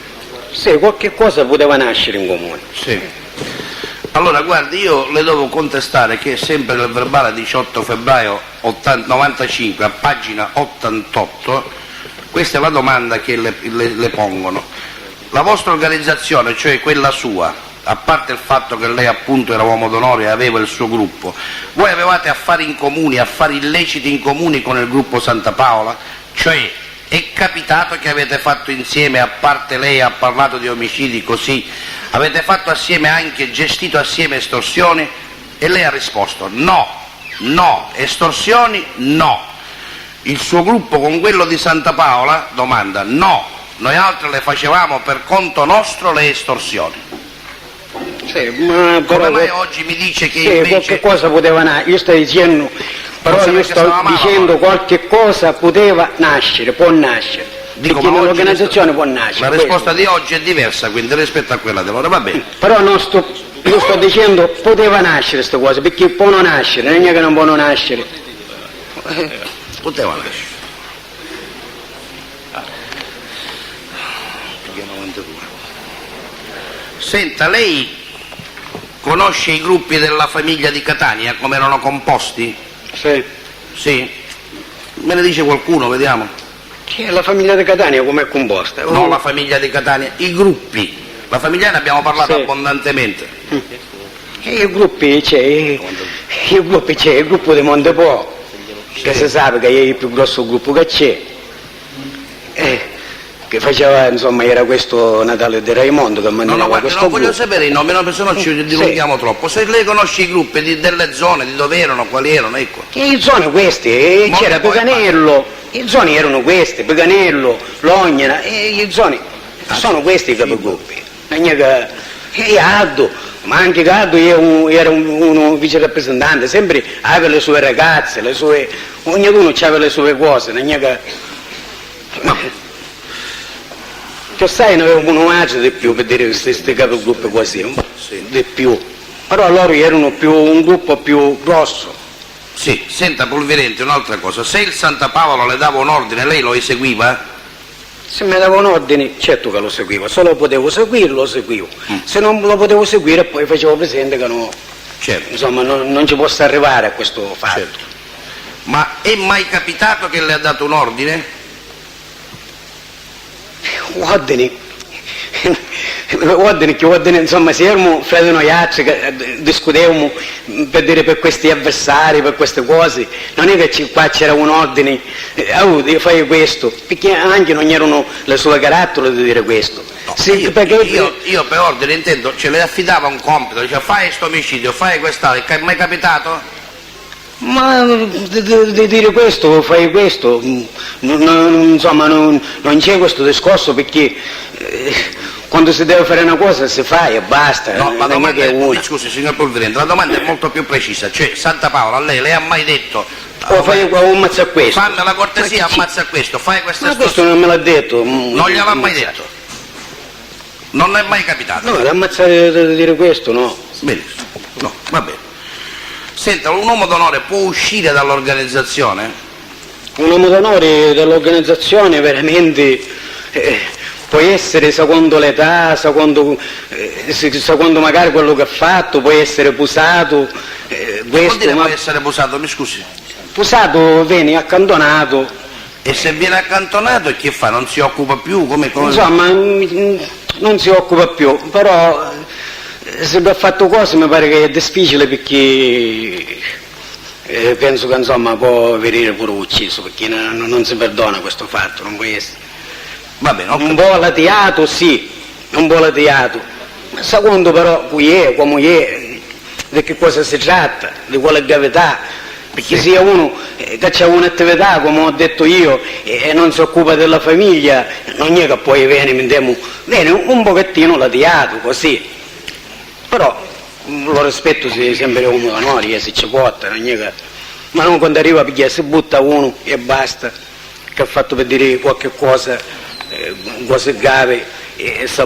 Sì, qualche cosa poteva nascere in comune. Sì. Allora, guardi, io le devo contestare che sempre nel verbale 18 febbraio 95, a pagina 88, questa è la domanda che le pongono. La vostra organizzazione, cioè quella sua, a parte il fatto che lei appunto era uomo d'onore e aveva il suo gruppo, voi avevate affari in comuni, affari illeciti in comuni con il gruppo Santa Paola? Cioè, è capitato che avete fatto insieme, a parte lei ha parlato di omicidi così, avete fatto assieme anche, gestito assieme estorsioni? E lei ha risposto no, estorsioni no. Il suo gruppo con quello di Santa Paola? Domanda, no, noi altri le facevamo per conto nostro le estorsioni. Sì, ma però come mai oggi mi dice che sì, invece... qualche cosa poteva nascere, io sto dicendo, però Forse io perché sto stava male, dicendo no? qualche cosa poteva nascere, può nascere, Dico, perché ma oggi nell'organizzazione può nascere. La risposta di oggi è diversa quindi rispetto a quella di loro, va bene. Però io sto dicendo poteva nascere queste cose, perché può non nascere, non è che non può non nascere. Poteva nascere. Senta, lei conosce i gruppi della famiglia di Catania, come erano composti? Sì. Sì? Me ne dice qualcuno, vediamo. Che è la famiglia di Catania come è composta? No, la famiglia di Catania, i gruppi. La famiglia ne abbiamo parlato Sì. abbondantemente. I gruppi c'è, il gruppo di Montepo, che si sa che è il più grosso gruppo che c'è, che faceva, insomma, era questo Natale di Raimondo che mandava Guardi, questo non voglio gruppo. sapere i nomi, no, se no ci dilunghiamo troppo. Se lei conosce i gruppi delle zone, di dove erano, quali erano, ecco. Le zone queste, c'era Paganello, le zone erano queste, Paganello, Lognana, le zone sono questi i capogruppi. E Aldo, ma anche Caldo era uno vice rappresentante, sempre aveva le sue ragazze, ognuno aveva le sue cose, non è che sai, ne avevamo un agio di più per dire questi capogruppi così, di più, però loro erano un gruppo più grosso. Sì, senta Polverente, un'altra cosa, se il Santa Paolo le dava un ordine, lei lo eseguiva? Se mi davano ordini, certo che lo seguivo, se lo potevo seguire lo seguivo, se non lo potevo seguire poi facevo presente che no, certo. Insomma non ci posso arrivare a questo fatto. Certo. Ma è mai capitato che le ha dato un ordine? Ordini, insomma, se eravamo fra di noi altri che discutevamo per questi avversari, per queste cose, non è che qua c'era un ordine, fai questo, perché anche non erano le sue carattere di dire questo. No, sì, io per ordine intendo, ce le affidava un compito, diceva fai questo omicidio, fai quest'altro, è mai capitato? Ma di dire questo, fai questo, insomma non c'è questo discorso perché quando si deve fare una cosa si fa e basta. No, la domanda una. Scusi signor Polverente, la domanda è molto più precisa, cioè Santa Paola a lei ha mai detto fai ammazza questo? Fammi la cortesia, ammazza questo, fai questa Ma questo non me l'ha detto. Non gliel'ha mai detto? Non è mai capitato? No, l'ammazzare di dire questo no. Benissimo, no, va bene. Senta, un uomo d'onore può uscire dall'organizzazione? Un uomo d'onore dell'organizzazione veramente può essere secondo l'età, secondo magari quello che ha fatto, può essere pusato. Vuol dire può essere pusato, mi scusi? Pusato viene accantonato. E se viene accantonato che fa? Non si occupa più? Come... Insomma, non si occupa più, però se ha fatto cose mi pare che è difficile perché penso che insomma può venire pure ucciso, perché non si perdona questo fatto, non può essere. Va bene, un po' latiato, sì, un po' latiato. Secondo però, qui è, come è, di che cosa si tratta, di quale gravità. Perché sia uno che ha un'attività, come ho detto io, e non si occupa della famiglia, non è che poi viene un pochettino latiato, così. Però lo rispetto sempre un onore, se ci porta, non è che... Ma non quando arriva perché si butta uno e basta, che ha fatto per dire qualche cosa, cose grave, e si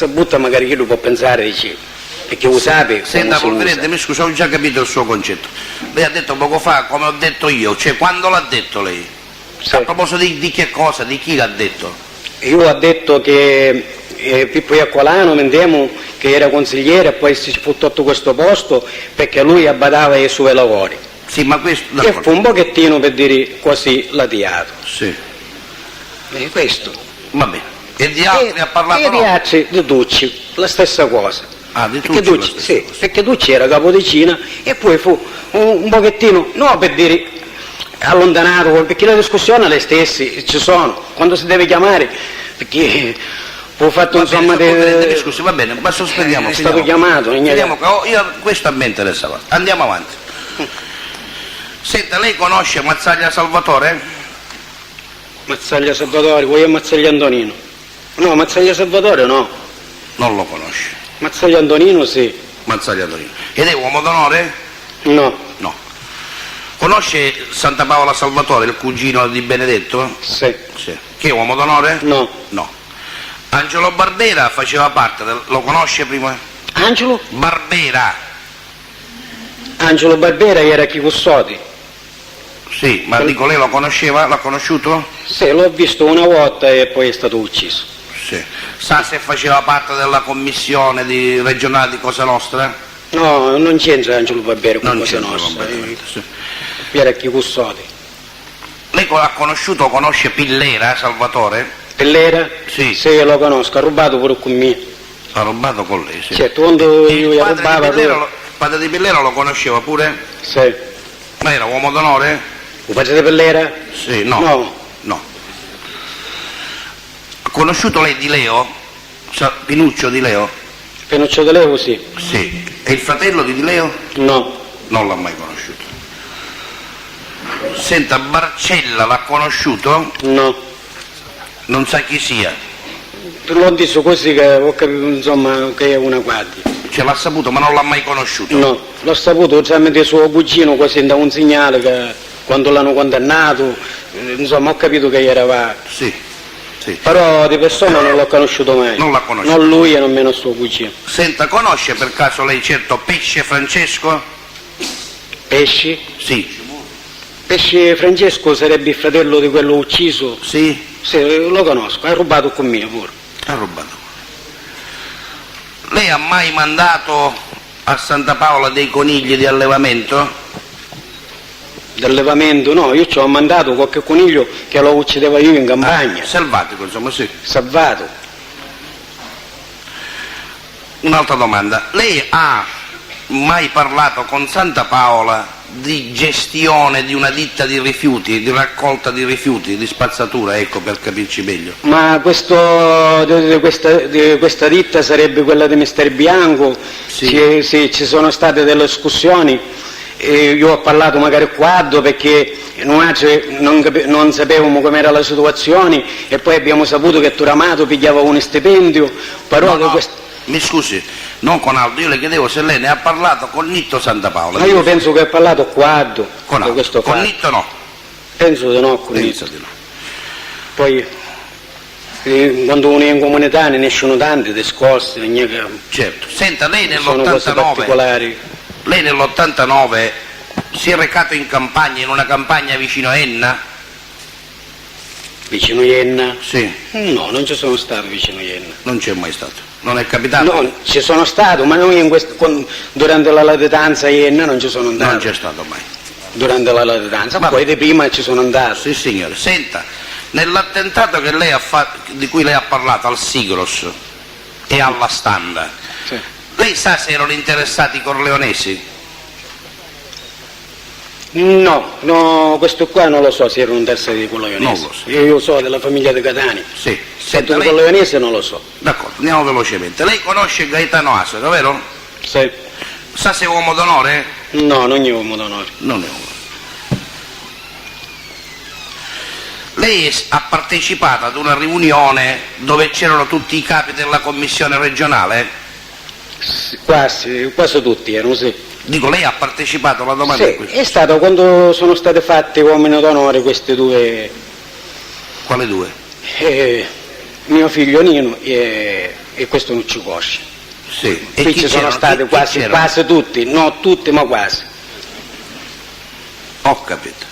butta magari chi lo può pensare, dice... Perché lo sape. Senta Polverente, mi scusi, ho già capito il suo concetto. Lei ha detto poco fa, come ho detto io, cioè quando l'ha detto lei? Sì. A proposito di che cosa, di chi l'ha detto? Io ho detto che Pippo Iaccolano, che era consigliere e poi si fu tolto questo posto perché lui abbadava ai suoi lavori. Sì, ma questo... Che fu un pochettino, per dire così, latiato. Sì. Questo. Va bene. E di altri ha parlato? E di altri, di Ducci, la stessa cosa. Ah, di Ducci, sì, perché Ducci era capodicina e poi fu un pochettino, no per dire allontanato, perché le discussioni le stesse ci sono, quando si deve chiamare, perché ho fatto insomma... Scusi, va bene, ma sospendiamo. È stato chiamato. Io questo a me interessava. Andiamo avanti. Senta, lei conosce Mazzaglia Salvatore? Mazzaglia Salvatore, vuoi Mazzaglia Antonino? No, Mazzaglia Salvatore no. Non lo conosce. Mazzaglia Antonino sì. Mazzaglia Antonino. Ed è uomo d'onore? No. No. Conosce Santa Paola Salvatore, il cugino di Benedetto? Sì. Sì. Che è uomo d'onore? No. No. Angelo Barbera faceva parte lo conosce prima? Angelo? Barbera. Angelo Barbera era chi custodi. Sì, ma dico, lei lo conosceva? L'ha conosciuto? Sì, l'ho visto una volta e poi è stato ucciso. Sì. Sa se faceva parte della commissione regionale di Cosa Nostra? No, non c'entra Angelo Barbera con Non Cosa c'entra Nostra. completamente, sì. Era chi custodi. Lei ha conosciuto o conosce Pillera, Salvatore? Pellera? Sì. Sì, lo conosco, ha rubato pure con me. Ha rubato con lei, sì. Certo, quando E io il rubava... il padre di Pillera lo conosceva pure? Sì. Ma era uomo d'onore? Il padre di Pellera? Sì, no. No. No. Ha conosciuto lei Di Leo? Pinuccio Di Leo? Pinuccio De Leo sì. Sì. E il fratello di Di Leo? No. Non l'ha mai conosciuto. Senta, Barcella l'ha conosciuto? No. Non sa chi sia? L'ho detto così che ho capito, insomma, che è una guardia. Ce l'ha saputo ma non l'ha mai conosciuto? No, l'ho saputo tramite suo cugino, così da un segnale che quando l'hanno condannato, insomma, ho capito che era... Sì, sì. Però di persona non l'ho conosciuto mai. Non l'ha conosciuto? Non lui e nemmeno suo cugino. Senta, conosce per caso lei certo Pesce Francesco? Pesci? Sì. Pesci Francesco sarebbe il fratello di quello ucciso? Sì? Sì, lo conosco, ha rubato con me pure. Ha rubato. Lei ha mai mandato a Santa Paola dei conigli di allevamento? D'allevamento no, io ci ho mandato qualche coniglio che lo uccideva io in campagna. Selvatico, insomma, sì. Salvato. Un'altra domanda. Lei ha mai parlato con Santa Paola di gestione di una ditta di rifiuti, di raccolta di rifiuti, di spazzatura, ecco, per capirci meglio? Ma di questa ditta sarebbe quella di Mister Bianco? Sì. Sì, ci sono state delle discussioni, e io ho parlato magari quadro perché non sapevamo com'era la situazione e poi abbiamo saputo che Turamato pigliava un stipendio, però No, mi scusi, non con Aldo, io le chiedevo se lei ne ha parlato con Nitto Santa Paola. Ma io penso che ha parlato quadro con di Aldo. questo Con fatto. Nitto no. Penso di no, con Penso Nitto. di no. Poi quando uno è in comunità ne escono tanti discorsi, Certo. Senta, lei sono cose particolari. Lei nell'89 si è recato in campagna, in una campagna vicino a Enna? Vicino Ienna? Sì. No, non ci sono stato vicino Ienna. Non c'è mai stato. Non è capitato? No, ci sono stato, ma noi durante la latitanza a Ienna non ci sono andato. Non c'è stato mai. Durante la latitanza, ma poi di prima ci sono andato. Sì, signore. Senta, nell'attentato che lei di cui lei ha parlato al Sigros e alla Standa, Sì. lei sa se erano interessati i corleonesi? No, questo qua non lo so se era un terzo di quello Non ionese. lo so. Io so della famiglia di Catania. Sì. Sento Senta, di lei... quello ionese non lo so. D'accordo, andiamo velocemente. Lei conosce Gaetano Asero, vero? Sì. Sa se è uomo d'onore? No, non è uomo d'onore. Non è uomo. Lei ha partecipato ad una riunione dove c'erano tutti i capi della commissione regionale? Quasi tutti erano, sì. Dico, lei ha partecipato alla domanda? Sì, è stato quando sono state fatte uomini d'onore queste due, Quale due? mio figlio Nino e questo Nuccio Cosci. Sì. Qui ci sono stati quasi tutti, no tutti ma quasi. Ho capito.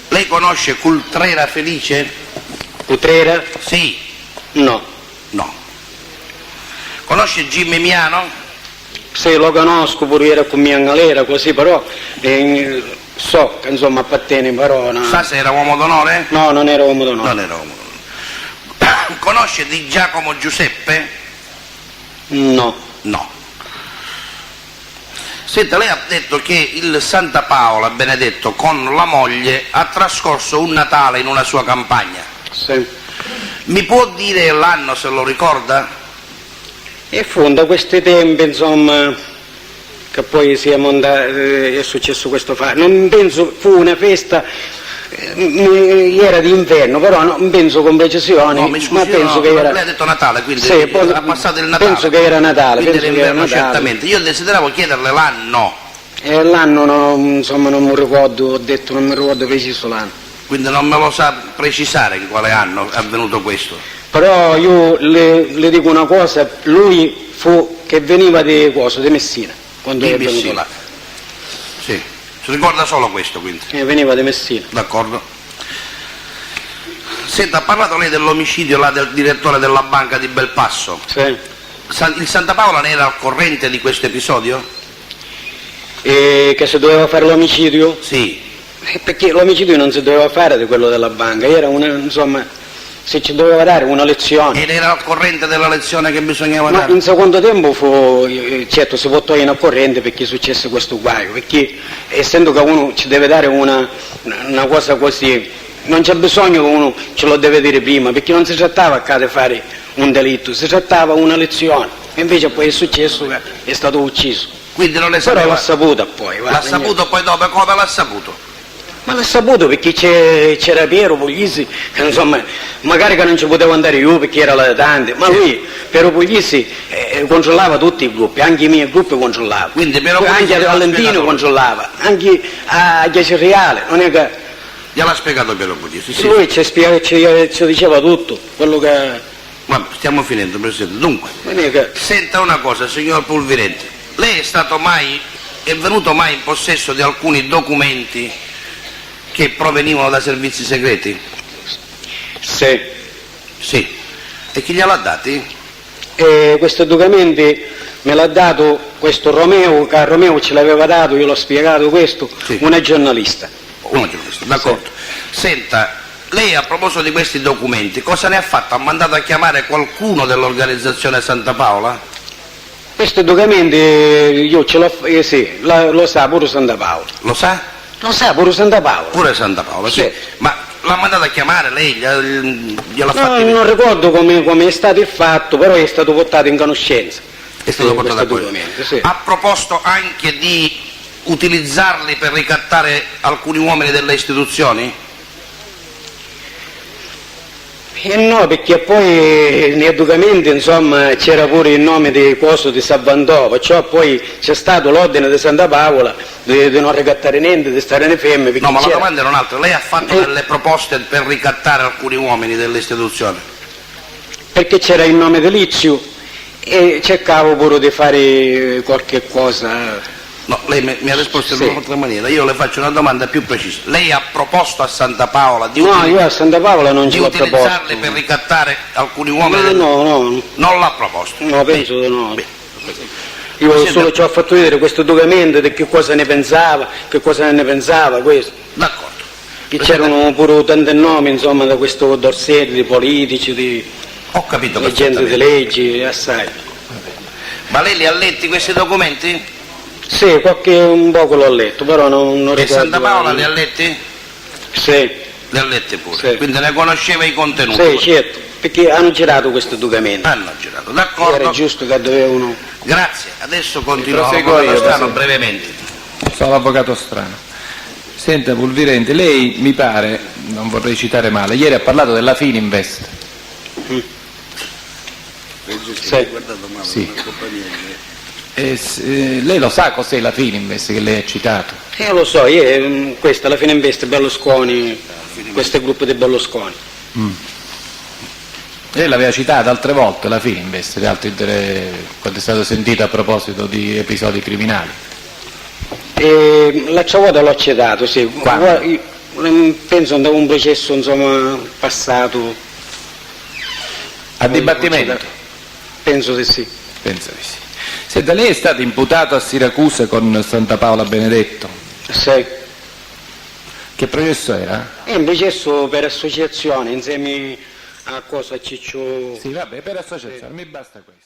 Lei conosce Cultrera Felice? Cutrera? Sì. No. No. Conosce Jimmy Miano? Sì, lo conosco, pure era con mia galera, così, però so che insomma appartiene, però... No. Sa se era uomo d'onore? No, non era uomo d'onore. Non era uomo d'onore. Conosce Di Giacomo Giuseppe? No. No. Senta, lei ha detto che il Santa Paola, Benedetto, con la moglie ha trascorso un Natale in una sua campagna. Sì. Mi può dire l'anno, se lo ricorda? E fu da questi tempi, insomma, che poi è successo questo fatto. Non penso, fu una festa era di inverno, però non penso con precisione, No, mi scusi, ma penso no, che era... lei ha detto Natale, quindi Sì, era passato il Natale. penso che era Natale, Quindi penso che era l'inverno Natale. certamente. Io desideravo chiederle l'anno, L'anno insomma non mi ricordo, ho detto non mi ricordo preciso l'anno. quindi non me lo sa precisare in quale anno è avvenuto questo. Però io le dico una cosa, lui fu che veniva di Messina, quando Di è venuto Messina. là. Sì, si ricorda solo questo quindi. Veniva di Messina. D'accordo. Senta, ha parlato lei dell'omicidio là del direttore della banca di Belpasso. Sì. Il Santa Paola ne era al corrente di questo episodio? E che si doveva fare l'omicidio? Sì. Perché l'omicidio non si doveva fare di quello della banca, era insomma, se ci doveva dare una lezione. Ed era al corrente della lezione che bisognava Ma dare? in secondo tempo certo si votò in a corrente perché successe questo guaio, perché essendo che uno ci deve dare una cosa così, non c'è bisogno che uno ce lo deve dire prima, perché non si trattava di fare un delitto, si trattava una lezione, e invece poi è successo che è stato ucciso. Quindi non le Però sapeva? l'ha saputo poi. L'ha saputo poi dopo, come l'ha saputo? Ma l'ha saputo perché c'era Piero Puglisi, che insomma, magari che non ci potevo andare io perché era latitante, ma lui, Piero Puglisi, controllava tutti i gruppi, anche i miei gruppi controllava. Quindi Piero Puglisi anche a gliel'ha Valentino spiegato. controllava, anche a Chiesa Reale, non è che Gliel'ha spiegato Piero Puglisi, sì. lui ci diceva tutto, quello che... Vabbè, stiamo finendo, Presidente. Dunque, non è che... senta una cosa, signor Pulvirente, lei è venuto mai in possesso di alcuni documenti che provenivano da servizi segreti? Sì. Sì. E chi gliel'ha dati? Questi documenti me l'ha dato questo Romeo, che a Romeo ce l'aveva dato, io l'ho spiegato questo, Sì. una giornalista. Una giornalista, d'accordo. Senta, lei a proposito di questi documenti, cosa ne ha fatto? Ha mandato a chiamare qualcuno dell'organizzazione Santa Paola? Questi documenti io ce l'ho, sì, lo sa pure Santa Paola. Lo sa? Lo sa pure Santa Paola. Pure Santa Paola, sì. Sì. Ma l'ha mandato a chiamare lei? Gliel'ha No, fatto? non ricordo come è stato il fatto, però è stato portato in conoscenza. È stato Sì, portato a questo quello. documento, sì. Ha proposto anche di utilizzarli per ricattare alcuni uomini delle istituzioni? No, perché poi nei documenti insomma c'era pure il nome di Coso di Savandò, perciò poi c'è stato l'ordine di Santa Paola di non ricattare niente, di stare nei fermi. perché No, ma la c'era- domanda era un'altra. Lei ha fatto delle proposte per ricattare alcuni uomini delle istituzioni? Perché c'era il nome di Lizio e cercavo pure di fare qualche cosa. No, lei mi ha risposto Sì. in un'altra maniera. Io le faccio una domanda più precisa. Lei ha proposto a Santa Paola di, No, io a Santa Paola non di ce l'ho proposto. utilizzarli per ricattare alcuni uomini? No, Non l'ha proposto? no, penso di no. Bene. Io Presidente- solo ci ho fatto vedere questo documento di che cosa ne pensava, questo. D'accordo. Che c'erano pure tanti nomi, insomma, da questo Dorsetti, di politici, di Ho capito gente di perfettamente. leggi, assai. Ma lei li ha letti questi documenti? Sì, un poco l'ho letto, però non E ricordo. Santa Paola li ha letti? Sì, Li ha letti pure. Sì. Quindi ne conosceva i contenuti? sì, certo, perché hanno girato questo documento. Hanno girato, Era d'accordo. giusto che dovevano... Grazie. Adesso continuo Proseguo io, Strano Presidente. brevemente. Sono l'avvocato Strano. Senta Pulvirente, lei mi pare, non vorrei citare male, ieri ha parlato della Fininvest. Sì. Sì. Lei lo sa cos'è la Fininvest che lei ha citato? Lo so, questa alla fine investe Berlusconi, questo gruppo di Berlusconi. Lei l'aveva citata altre volte la Fininvest, quando è stato sentito a proposito di episodi criminali. L'altra volta l'ho citato, sì. Quando? Penso da un processo insomma passato. A dibattimento? Penso di sì. Penso di sì. Senta, lei è stato imputato a Siracusa con Santa Paola Benedetto. Sì. Che processo era? È un processo per associazione insieme a Ciccio. Sì, vabbè, per associazione, mi basta questo.